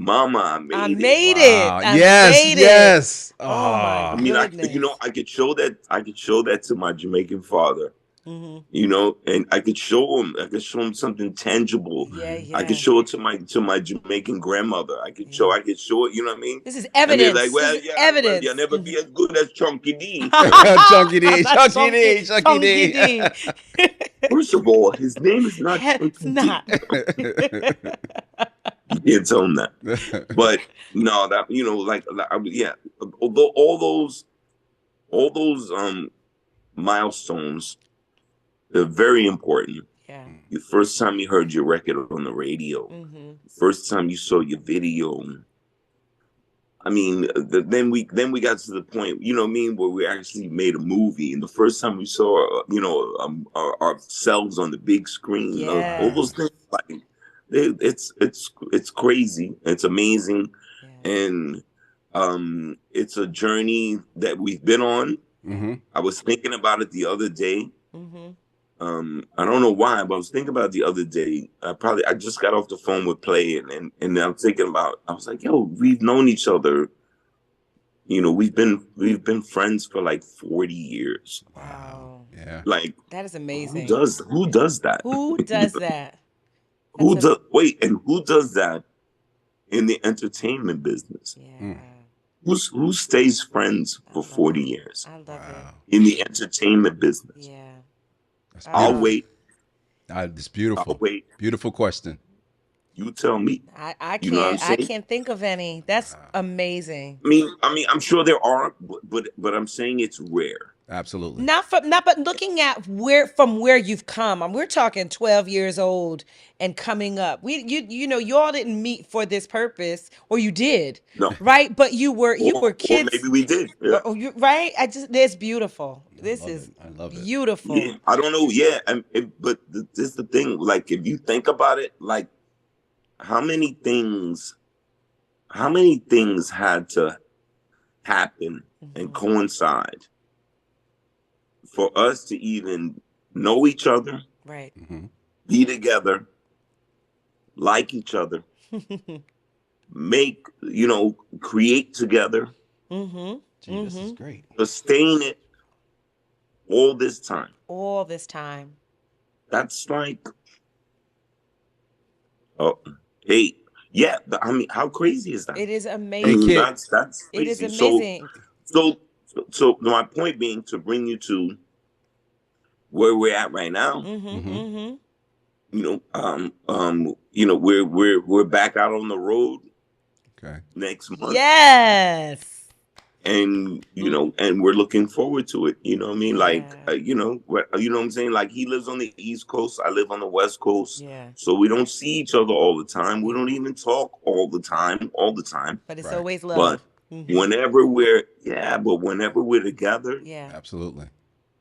Mama, I made it. Wow. I Yes. made it. Yes. Oh my I mean, goodness. I could show that to my Jamaican father. And I could show him something tangible. Yeah. I could show it to my Jamaican grandmother. I could show it, you know what I mean? This is evidence. And they're like, well, this is yeah, evidence. You'll never be as good as Chunky D. Chunky D. First of all, his name is not It's Triple D. not. You can't tell him that. But no, that yeah. Although all those milestones, they're very important. Yeah. The first time you heard your record on the radio, first time you saw your video. I mean, then we got to the point, you know what I mean, where we actually made a movie, and the first time we saw, ourselves on the big screen, Yeah. all those things, like it's crazy, it's amazing, and it's a journey that we've been on. I was thinking about it the other day. I don't know why, but I was thinking about it the other day. I just got off the phone with Play, and I'm thinking about. I was like, "Yo, we've known each other. You know, we've been friends for like 40 years. Wow. Yeah. Like that is amazing. Who does that? Who does that? Who does that in the entertainment business? Yeah. Who stays friends for 40 years? I love it. In the entertainment business. Yeah. I'll wait. It's beautiful. I'll wait. Beautiful question. You tell me. I can't. You know what I'm saying? I can't think of any. That's amazing. I mean, I'm sure there are, but I'm saying it's rare. Absolutely. But looking at where you've come. We're talking 12 years old and coming up. You all didn't meet for this purpose, or you did. No. Right? But you were kids. Or maybe we did. Yeah. Right? It's beautiful. I love it. Beautiful. Yeah, I don't know. Yeah, but this is the thing. Like, if you think about it, like, how many things had to happen and coincide for us to even know each other, right? Be together, like each other, create together, Gee, this is great. sustain it all this time. That's like, hey, yeah. I mean, how crazy is that? It is amazing. Hey, that's crazy. It is amazing. So my point being to bring you to where we're at right now. We're back out on the road. Okay. Next month. Yes. And and we're looking forward to it. You know what I mean? Like, you know what I'm saying? Like, he lives on the East Coast, I live on the West Coast. Yeah. So we don't see each other all the time. We don't even talk all the time. But it's Right. always love. But whenever we're together, Absolutely.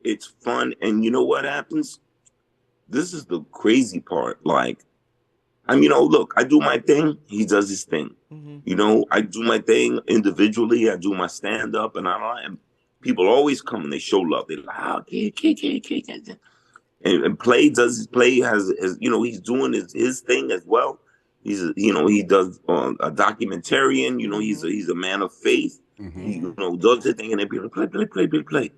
it's fun. And you know what happens? This is the crazy part. Like, look, I do my thing. He does his thing. I do my thing individually. I do my stand up, and people always come and they show love. They're like, oh, kid. And Play does his play. Has he's doing his thing as well. He does a documentarian. He's a man of faith. He does his thing, and then people play.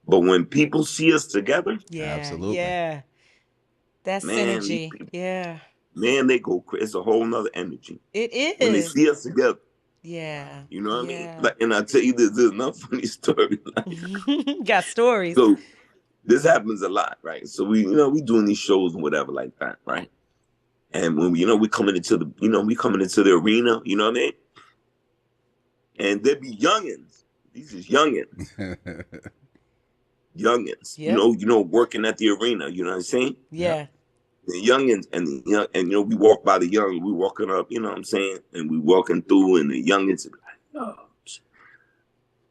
But when people see us together, absolutely, that's synergy. Man, they go crazy. It's a whole nother energy. It is when they see us together. Yeah, you know what I mean. Like, and I tell you, there's enough funny stories. Got stories. So this happens a lot, right? So we doing these shows and whatever like that, right? And when we coming into the arena, you know what I mean? And there be youngins. These is youngins. Youngins. Yep. Working at the arena, you know what I'm saying? Yeah. The youngins and we walk by the young, we walking up, you know what I'm saying? And we walking through and the youngins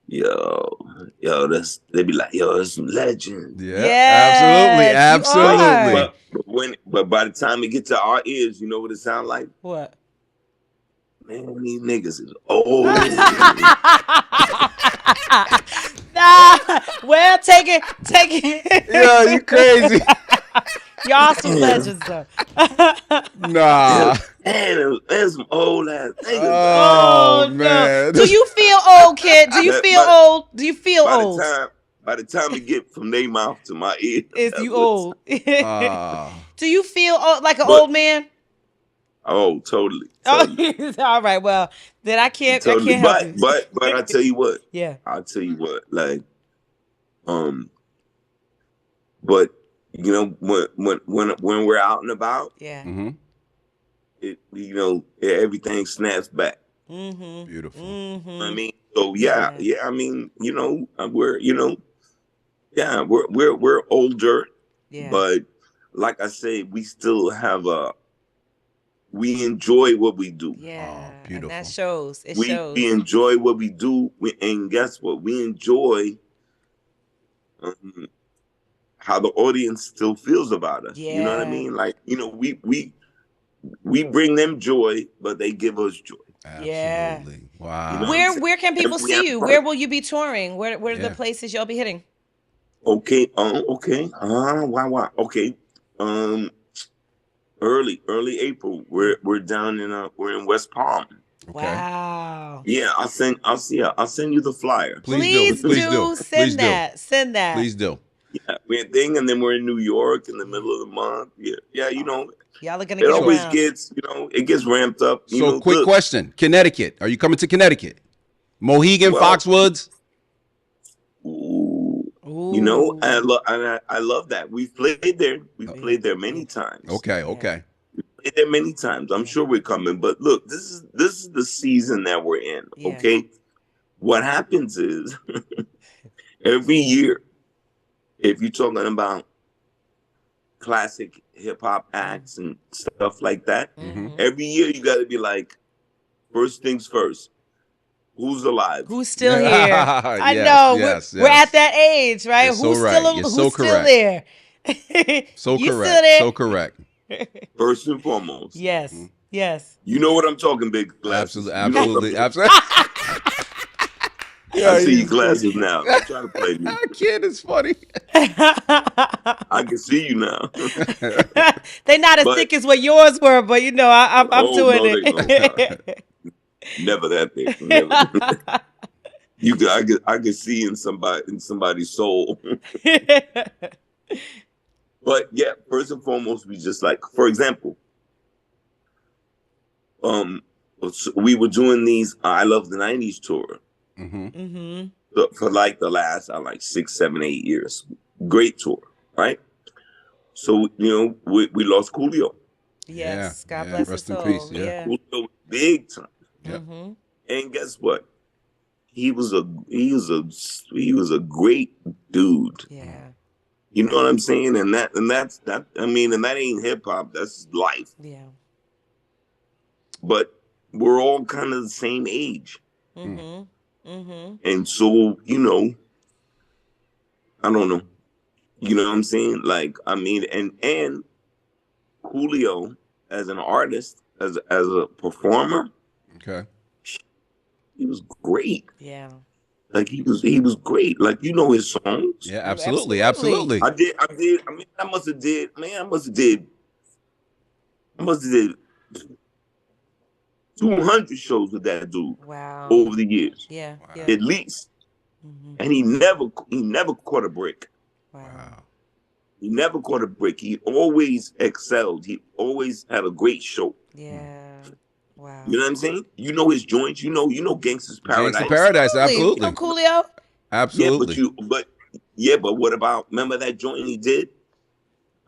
be like, they be like, that's some legend. Yeah, absolutely. But by the time it get to our ears, you know what it sound like? What? Man, these niggas is old. Well, take it. Yeah, you crazy. Y'all some legends though. Nah. Man, there's some old ass niggas. Oh man. No. Do you feel old, kid? Do you feel old? Do you feel old? By the time it get from their mouth to my ear, is you old? Do you feel like an old man? Oh, totally. Oh, all right. Well, then I can't. Totally. I can't help it. But I tell you what. Yeah. I'll tell you what. Like, but you know, when we're out and about, Yeah. Mm-hmm. Everything snaps back. Mm-hmm. Beautiful. Mm-hmm. You know what I mean? So yeah. I mean, we're older, Yeah. but like I say, we still have we enjoy what we do. Yeah. And beautiful. that shows. It We shows. enjoy what we do, and guess what? We enjoy how the audience still feels about us. You know what I Yeah. mean? Like, we bring them joy, but they give us joy. Yeah. Absolutely. Wow. You know what I'm saying? Where can people And we see have you? fun. Where will you be touring? What are the Yeah. places you'll be hitting? Okay. Okay. Wow. Okay. Early April. We're down we're in West Palm. Okay. Wow. Yeah, I'll send you the flyer. Please do. Please do. Send Please do. that. Send that. Please do. Yeah, we're a thing, and then we're in New York in the middle of the month. Yeah, you know, Y'all are gonna it get always around. gets, it gets ramped up. So, quick look, question: Connecticut. Are you coming to Connecticut? Mohegan, Well- Foxwoods. Ooh, Ooh. I love that. We've played there. We've played there many times. Okay. Okay. Played there many times. I'm sure we're coming. But look, this is the season that we're in. Yeah. Okay, what happens is every year, if you're talking about classic hip hop acts and stuff like that, Mhm. every year you got to be like, first things first. Who's alive? Who's still Yeah. here? I Yes, know. yes, We're yes. at that age, right? You're so Who's right. still You're who's so still correct. there? So You correct. still there? So correct. First and foremost. Yes. Yes. You know what I'm talking, big glasses. Absolutely. You know what I'm Absolutely. talking- Absolutely. I see your glasses now. Don't try to play me. Kid is funny. I can see you now. They're not as But- thick as what yours were, but I'm Oh, doing no, it. Never that thick. Never. I can see in somebody's soul. But yeah, first and foremost, we just like, for example, we were doing these I Love the 90s tour Mm-hmm. Mm-hmm. for like the last 6, 7, 8 years. Great tour, right? So, we lost Coolio. Yes. Yeah, God yeah. bless Rest his in soul. peace, yeah. Coolio was big time. Yeah. Mm-hmm. And guess what? He was a great dude. Yeah. You know what I'm saying? And that's and that ain't hip hop. That's life. Yeah. But we're all kind of the same age. Mm-hmm. Mm-hmm. And so, I don't know. You know what I'm saying? Like, and Coolio as an artist, as a performer, Okay. he was great. Yeah. Like he was great. Like, his songs. Yeah. Absolutely. Absolutely. Absolutely. I must have did 200 shows with that dude Wow. over the years, Yeah. Wow. Yeah. at least. Mm-hmm. And he never caught a break. Wow. Wow. He never caught a break. He always excelled. He always had a great show. Yeah. Wow. You know what I'm saying? You know his joints. You know Gangsta's Paradise. Gangsta Paradise. Absolutely. From Coolio? Absolutely. But what about? Remember that joint he did?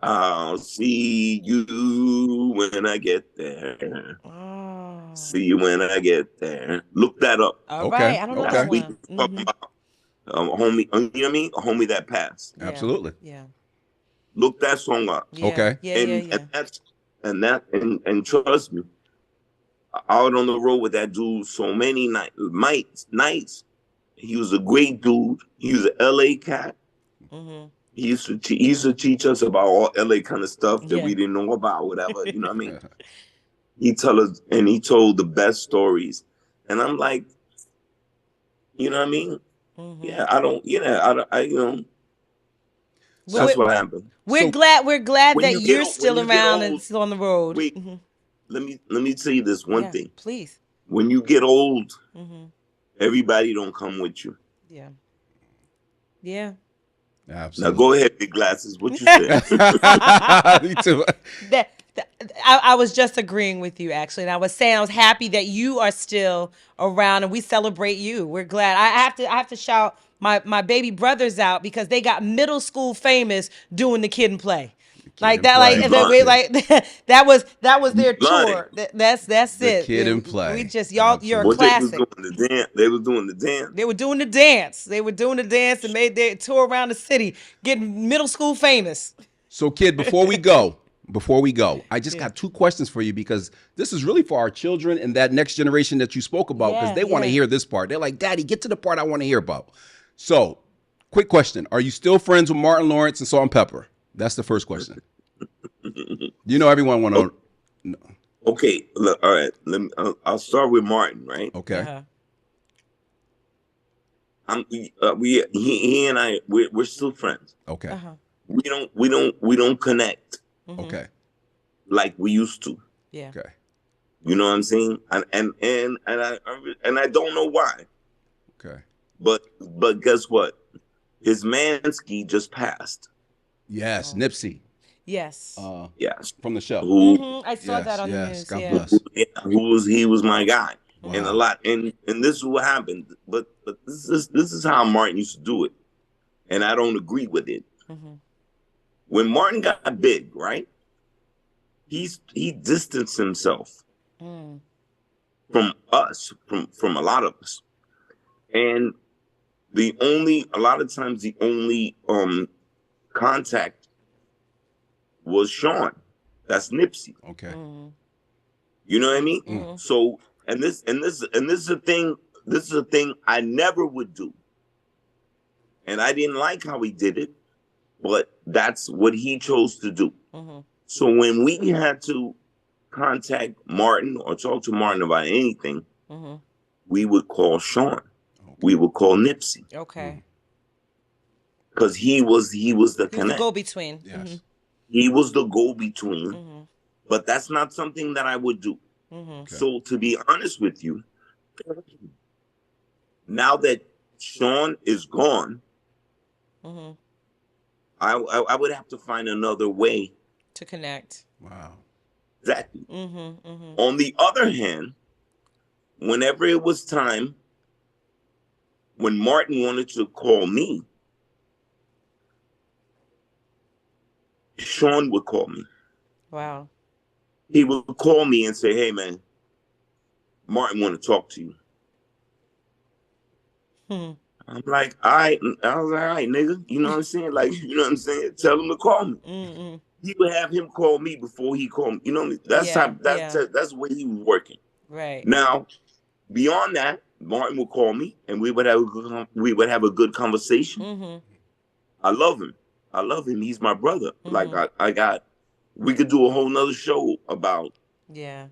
I'll see you when I get there. Oh. See you when I get there. Look that up. All Okay, right. I don't know okay. that That's what one. he's talking Mhm. about. Homie, you know what I mean? A homie that passed. Yeah. Absolutely. Yeah. Look that song up. Yeah. Okay. Yeah. And trust me, out on the road with that dude so many nights. He was a great dude. He was an LA cat. Mm-hmm. He used to teach us about all LA kind of stuff that Yeah. we didn't know about, whatever. You know what I mean? He told the best stories. And I'm like, you know what I mean? Mm-hmm. Yeah, that's We're- what happened. We're So- glad when that you get you're o- still when you get around and old- still on the road. Wait. Mhm. Let me tell you this one Yeah, thing. please. When you get old, Mm-hmm. everybody don't come with you. Yeah. Yeah. Now Absolutely. go ahead, big glasses. What you say? Me too. I was just agreeing with you, actually, and I was saying I was happy that you are still around and we celebrate you. We're glad. I have to shout my baby brothers out because they got middle school famous doing the Kid and Play. Like and that, Play. that was their Lying. tour. That's The it. Kid and Play. We just y'all, you're a What they was classic. doing the dance. They was doing the dance. They were doing the dance. They were doing the dance and made their tour around the city, getting middle school famous. So, Kid, before we go, I just got 2 questions for you because this is really for our children and that next generation that you spoke about because they want to hear this part. They're like, Daddy, get to the part I want to hear about. So, quick question. Are you still friends with Martin Lawrence and Salt and Pepper? That's the first question. You know everyone want to know. Okay, look, all right. I'll start with Martin, right? Okay. He and I we're still friends. Okay. We don't connect Okay. like we used to. Yeah. Okay. You know what I'm saying? And I don't know why. Okay. But guess what? His Mansky just passed. Yes, Nipsey. Yes. Yes. From the show. I saw that on the news. God Yeah. bless. He was my guy. Wow. And a lot and this is what happened. But this is how Martin used to do it. And I don't agree with it. When Martin got big, right? He distanced himself from us, from a lot of us. And a lot of times the only contact was Sean. That's Nipsey. Okay. You know what I mean? So and this is a thing I never would do. And I didn't like how he did it, but that's what he chose to do. So when we had to contact Martin or talk to Martin about anything, we would call Sean. We would call Nipsey. Okay. Because he was the connect. Go between. Yes. He was the go between. But that's not something that I would do. Okay. So to be honest with you, now that Sean is gone, I would have to find another way to connect. Wow. Exactly. On the other hand, whenever it was time, when Martin wanted to call me, Sean would call me. Wow. He would call me and say, "Hey, man, Martin want to talk to you." I'm like, all right. I was like, all right, nigga. You know what I'm saying? Like, you know what I'm saying? Tell him to call me. He would have him call me before he called me. You know what I mean? That's the way he was working. Right. Now, beyond that, Martin would call me and we would have a good conversation. I love him. He's my brother. Like we could do a whole nother show about Kid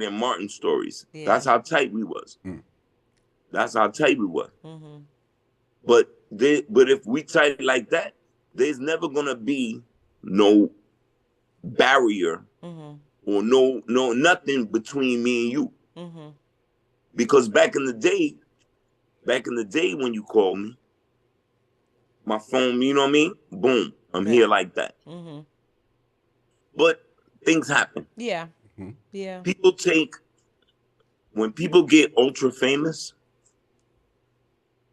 and Martin stories. Yeah. That's how tight we was. That's how tight we were. But if we tight like that, there's never gonna be no barrier or no nothing between me and you. Because back in the day when you called me, my phone, you know what I mean? Boom, I'm here like that. But things happen. Yeah. Yeah. When people get ultra famous,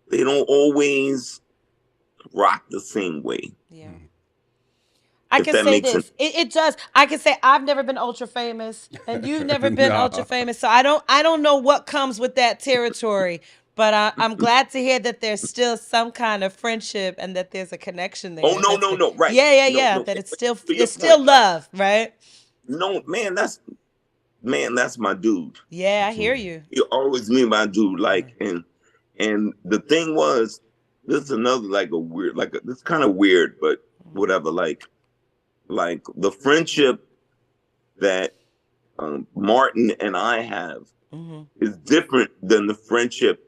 they don't always rock the same way. Yeah. I can say this. It does. I can say I've never been ultra famous, and you've never been ultra famous. So I don't know what comes with that territory. But I'm glad to hear that there's still some kind of friendship and that there's a connection there. Oh no, right? Yeah. That it's still love, right? No, man, that's my dude. Yeah, I hear you. You always mean my dude, like and the thing was, this is another this kind of weird, but whatever. Like the friendship that Martin and I have is different than the friendship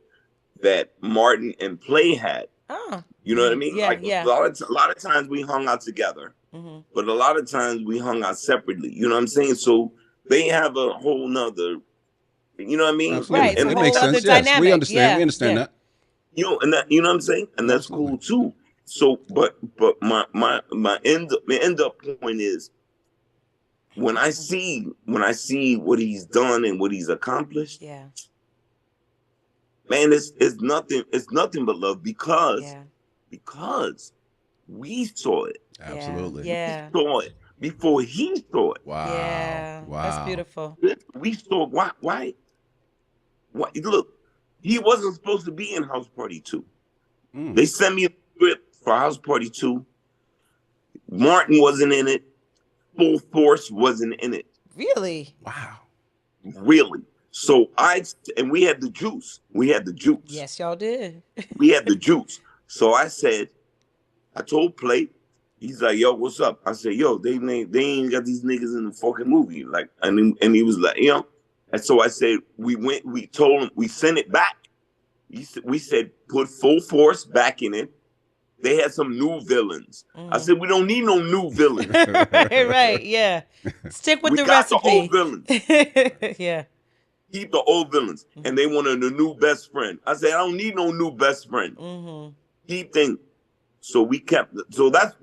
that Martin and Play had. Oh. You know what I mean? Yeah, like a lot of times we hung out together, but a lot of times we hung out separately. You know what I'm saying? So they have a whole nother, you know what I mean? Absolutely. Right. And it makes sense. Yes, we understand. We understand that. You know, and that, you know what I'm saying? And that's cool too. So, but my end up point is when I see what he's done and what he's accomplished. Yeah. man, it's nothing but love because Yeah. we saw it. Absolutely. Yeah. We saw it before he saw it. Wow. Yeah. That's Wow. beautiful. We saw why look, he wasn't supposed to be in House Party 2. They sent me a script for House Party 2. Martin wasn't in it. Full Force wasn't in it. Really? Wow. Really. So we had the juice. Yes, y'all did. We had the juice. So I told Play, he's like, yo, what's up? I said, yo, they ain't got these niggas in the fucking movie. Like, and he was like, you know. And so I said, we told him, we sent it back. We said, put Full Force back in it. They had some new villains. I said, we don't need no new villains. Right, yeah. Stick with the recipe. The old villains. Yeah. Keep the old villains. And they wanted a new best friend. I said, I don't need no new best friend. Keep things. So we kept. So that's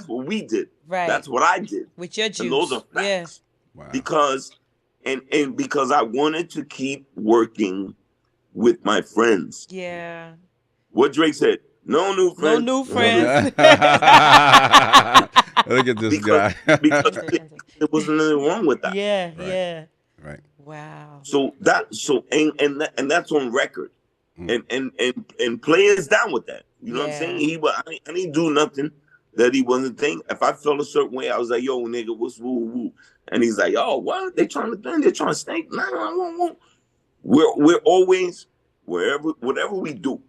what we did. Right. That's what I did. With your juice. And those are facts. Yeah. Wow. Because because I wanted to keep working with my friends. Yeah. What Drake said. No new friends. No new friends. Look at this guy. Because there wasn't anything wrong with that. Yeah, Right. yeah. Right. Wow. So that's on record. And players down with that. You know what I'm saying? I didn't do nothing that he wasn't thinking. If I felt a certain way, I was like, yo, nigga, what's woo woo? And he's like, oh, what? They're trying to snake. No. We're always whatever we do.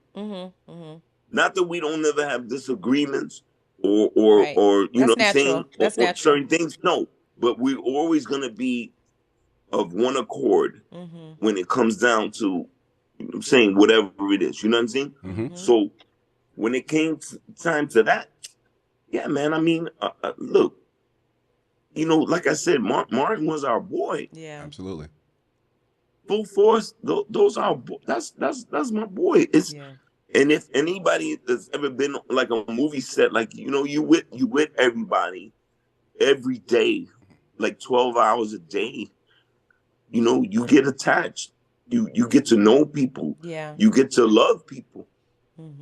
Not that we don't ever have disagreements or you know what I'm saying? That's or natural. certain things. No. But we're always gonna be of one accord when it comes down to, you know what I'm saying, whatever it is. You know what I'm saying? So when it came time to that, yeah, man, I mean, look, you know, like I said, Martin was our boy. Yeah. Absolutely. Full Force, those are that's my boy. It's and if anybody that's ever been like a movie set, like, you know, you with everybody every day, like 12 hours a day, you know, you get attached. You get to know people. Yeah. You get to love people.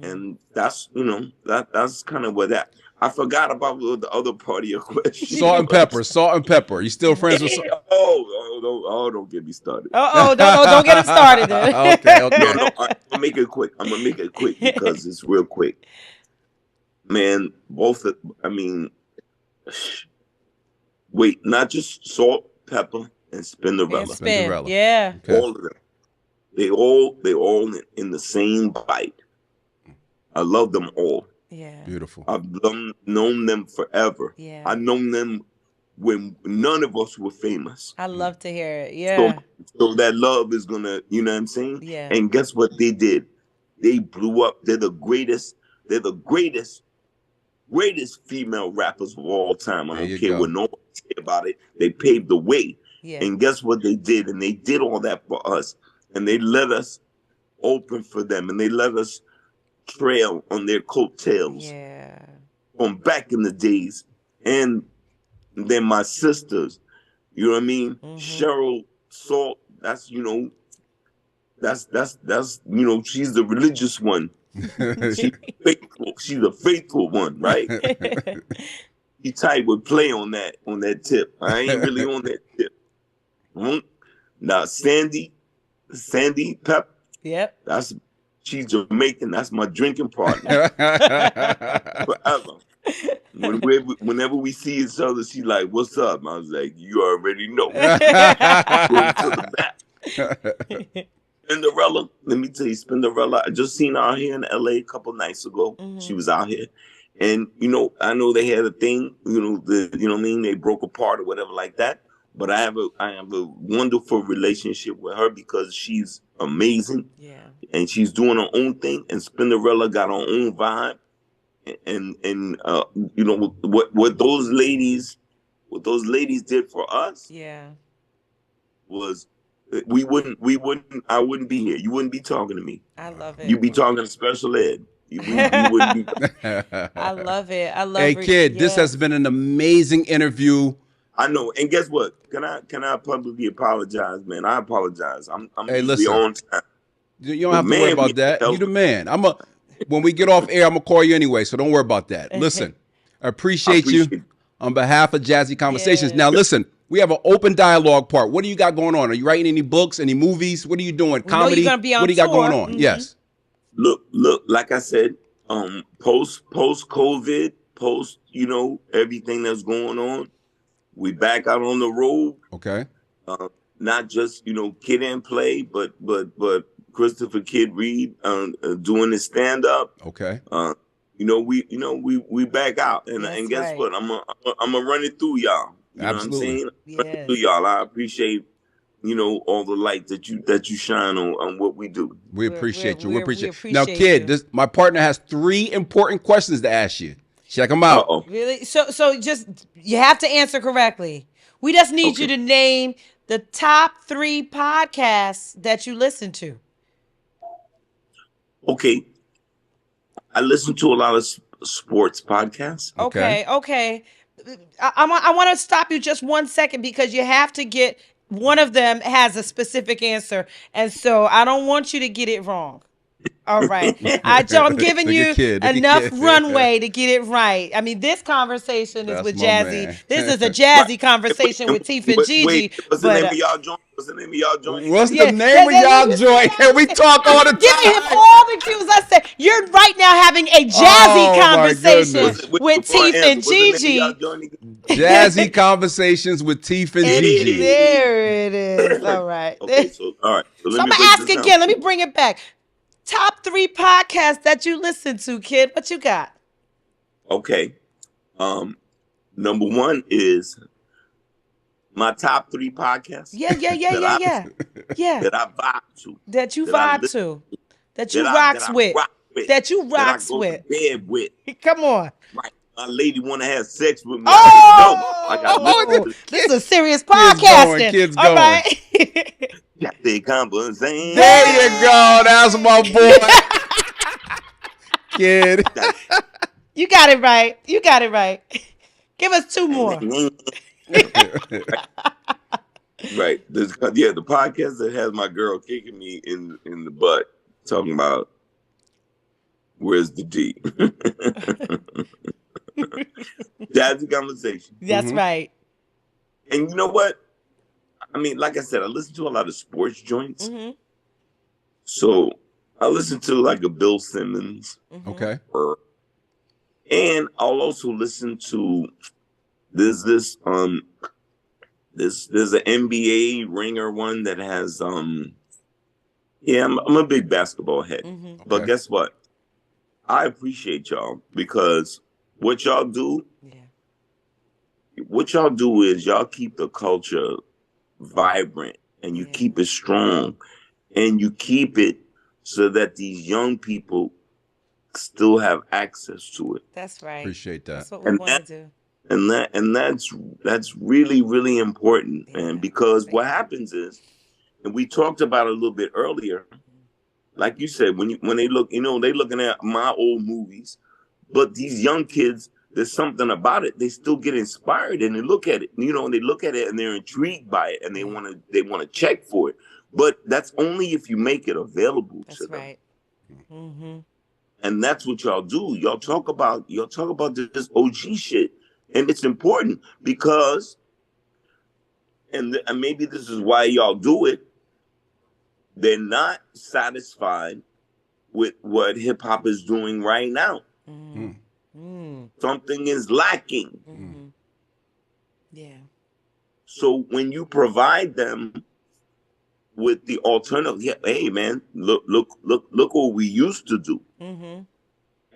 And that's, you know, that's kind of what that. I forgot about the other part of your question. Salt and pepper. You still friends with? Don't get me started. Don't get him started. Then. Okay. No, I'm gonna make it quick. Because it's real quick. Man, wait, not just Salt, Pepper, and Spinderella. And Spin. Spinderella. Yeah. Okay. All of them. They all in the same bite. I love them all. Yeah. Beautiful. I've known them forever. Yeah. I've known them when none of us were famous. I love to hear it. Yeah. So that love is gonna, you know what I'm saying? Yeah. And guess what they did? They blew up. They're the greatest female rappers of all time. I don't care what no one say about it. They paved the way. Yeah. And guess what they did? And they did all that for us. And they let us open for them. And they let us trail on their coattails. Yeah. From back in the days. And then my sisters, you know what I mean? Cheryl, Salt, that's, you know, that's you know, she's the religious one. She's faithful. She's a faithful one, right? She tight with Play on that tip. I ain't really on that tip. Now Sandy Pep. Yep. She's Jamaican. That's my drinking partner. Forever. Whenever we see each other, she's like, "What's up?" I was like, "You already know." Go to the back. Spinderella, let me tell you, Spinderella. I just seen her out here in LA a couple nights ago. She was out here, and you know, I know they had a thing. You know, you know what I mean. They broke apart or whatever like that. But I have a wonderful relationship with her because she's amazing. Yeah. And she's doing her own thing. And Spinderella got her own vibe. And you know what those ladies did for us. Yeah. Was I wouldn't be here. You wouldn't be talking to me. I love it. You'd be talking to special ed. You wouldn't be. I love it. I love it. Hey kid, this has been an amazing interview. I know, and guess what? Can I publicly apologize, man? I apologize. I'm hey, usually on time. You don't have to worry about that. You the man. When we get off air, I'm gonna call you anyway, so don't worry about that. Listen, I appreciate you on behalf of Jazzy Conversations. Yes. Now, listen, we have an open dialogue part. What do you got going on? Are you writing any books, any movies? What are you doing? Comedy? You're gonna be on what do you got tour. going on? Yes. Look, like I said, post COVID, everything that's going on, we back out on the road. Okay. Not just Kid and Play, but Christopher Kid Reed doing his stand up. Okay. We back out, and guess right. what? I'm gonna run it through y'all. You Absolutely. know what I'm saying? Run it through y'all. I appreciate all the light that you shine on what we do. We appreciate you. We appreciate appreciate Now, Kid, my partner has 3 important questions to ask you. Check them out. Uh-oh. Really? So just you have to answer correctly. We just need you to name the top 3 podcasts that you listen to. Okay. I listen to a lot of sports podcasts. Okay. I want to stop you just 1 second because you have to get one of them has a specific answer, and so I don't want you to get it wrong. All right. I'm giving you enough runway to get it right. I mean, this conversation is with Jazzy. Man. This is a Jazzy conversation with Teef and Gigi. What's the name of y'all joint? What's the name of y'all joint? What's the name of y'all joint? And we talk all the time. Giving him all the cues. I said, you're right now having a Jazzy conversation with Teef and Gigi. Jazzy Conversations with Teef and Gigi. There it is. All right. Okay, all right. So I'm going to ask again. Let me bring it back. Top 3 podcasts that you listen to, Kid. What you got? Okay. Number 1 is my top 3 podcasts. Yeah. That I vibe to. That you vibe to. That you rocks with. That you rocks with. That I go to bed with. Come on. Right. My lady want to have sex with me. This is a serious podcasting. Kids going. All right. Got the conversation. There you go. That's my boy. Kid. You got it right. Give us 2 more. Right. The podcast that has my girl kicking me in the butt, talking about where's the D. Jazzy Conversation. That's right. And you know what? I mean, like I said, I listen to a lot of sports joints. So I listen to like a Bill Simmons. Okay. And I'll also listen to there's an NBA Ringer one that has I'm a big basketball head. But guess what? I appreciate y'all because what y'all do is y'all keep the culture vibrant and you keep it strong and you keep it so that these young people still have access to it. That's right. Appreciate that. That's what we want to do. And that's really, really important, man, because what happens is, and we talked about it a little bit earlier, like you said, when they look, they looking at my old movies, but these young kids, there's something about it. They still get inspired and they look at it, and they look at it and they're intrigued by it and they want to check for it. But that's only if you make it available to them. That's right. And that's what y'all do. Y'all talk about this OG shit. And it's important because, and maybe this is why y'all do it, they're not satisfied with what hip hop is doing right now. Something is lacking. Yeah. So when you provide them with the alternative, hey man, look what we used to do.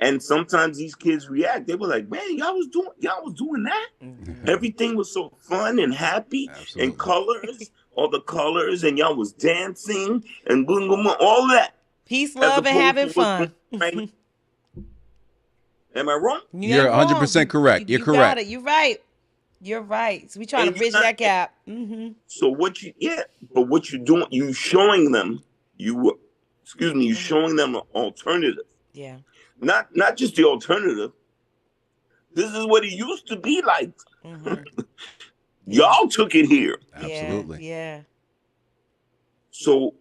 And sometimes these kids react. They were like, man, y'all was doing that. Everything was so fun and happy. And colors, all the colors, and y'all was dancing and boom, boom, boom, all that. Peace, love, and having fun. Am I wrong? You're 100% correct. You're correct. Got it. You're right. So we trying to bridge that gap. So what you're doing, you showing them, you showing them an alternative. Yeah. Not just the alternative. This is what it used to be like. Y'all took it here. Absolutely. Yeah. So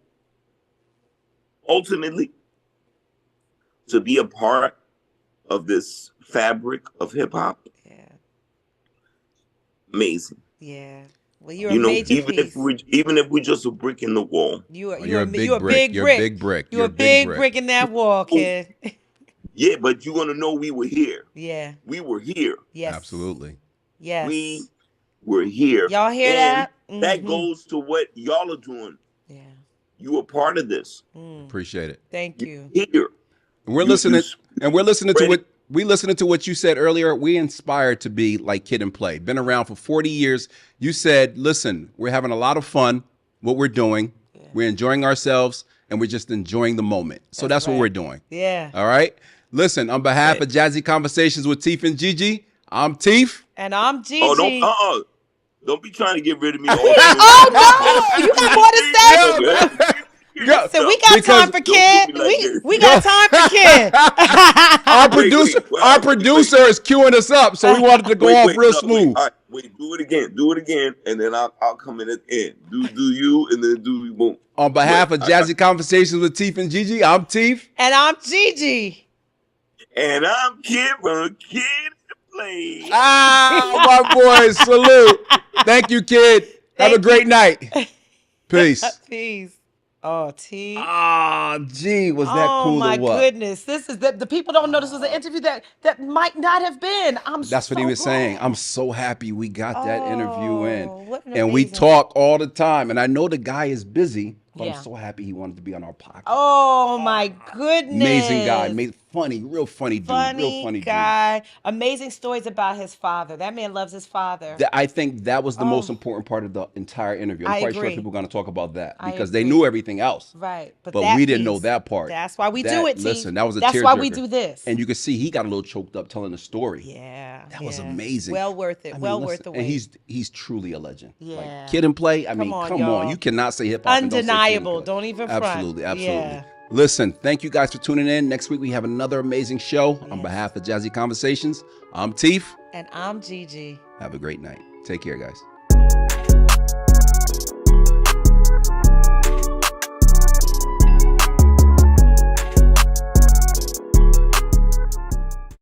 ultimately, to be a part of this fabric of hip hop, Yeah. amazing. Yeah. Well, you're You a know, major piece. even if we're just a brick in the wall. You're a big you're a brick. big You're a brick. big brick. You're a big brick in that wall, Oh, kid. yeah, but you want to know we were here. Yeah. We were here. Yes. Absolutely. Yes. We were here. Y'all hear and that? that goes to what y'all are doing. Yeah. You are part of this. Appreciate it. Thank you. Here. And we're You- listening, you and we're listening to spread what you said earlier. We inspired to be like Kid and Play. Been around for 40 years. You said, listen, we're having a lot of fun. What we're doing, we're enjoying ourselves, and we're just enjoying the moment. So that's what right. we're doing. Yeah. All right. Listen, on behalf of Jazzy Conversations with Teef and Gigi, I'm Teef. And I'm Gigi. Oh, don't be trying to get rid of me. Oh no! You got more to say. Go. So we got time for Kid. We got time for Kid. Our producer is queuing us up, so we wanted to go off real smooth. All right, wait, do it again, and then I'll come in at the end. Do you, and then do you, boom. On behalf of Jazzy Conversations with Teef and Gigi, I'm Teef. And I'm Gigi. And I'm Kid from Kid to Play. Ah, my boys, salute. Thank you, Kid. Have a great night. Peace. Peace. Oh, T. Ah, gee, was that cool Oh my or what? goodness. This is the people don't know this was an interview that might not have been. That's what he was saying. I'm so happy we got that interview in. What an And we amazing- talk all the time. And I know the guy is busy, but Yeah. I'm so happy he wanted to be on our podcast. Oh my goodness. Amazing guy. Funny, real funny dude. Funny Real funny guy. Amazing stories about his father. That man loves his father. dude. I think that was the most important part of the entire interview. I'm I quite sure agree. people are going to talk about that I because they agree. knew everything else. Right. But that we didn't know piece, that part. That's why we do it, T. Listen, that was a That's why we tearjerker. do this. And you can see he got a little choked up telling the story. Yeah. That was yeah. amazing. Well worth it. I mean, well listen, worth the wait. And he's truly a legend. Yeah. Like Kid and Play. I mean, on, come y'all. on. You cannot say hip hop. Undeniable. And Don't even front. Absolutely, absolutely. Yeah. Listen, thank you guys for tuning in. Next week we have another amazing show. On behalf of Jazzy Conversations, I'm Teef. And I'm Gigi. Have a great night. Take care, guys.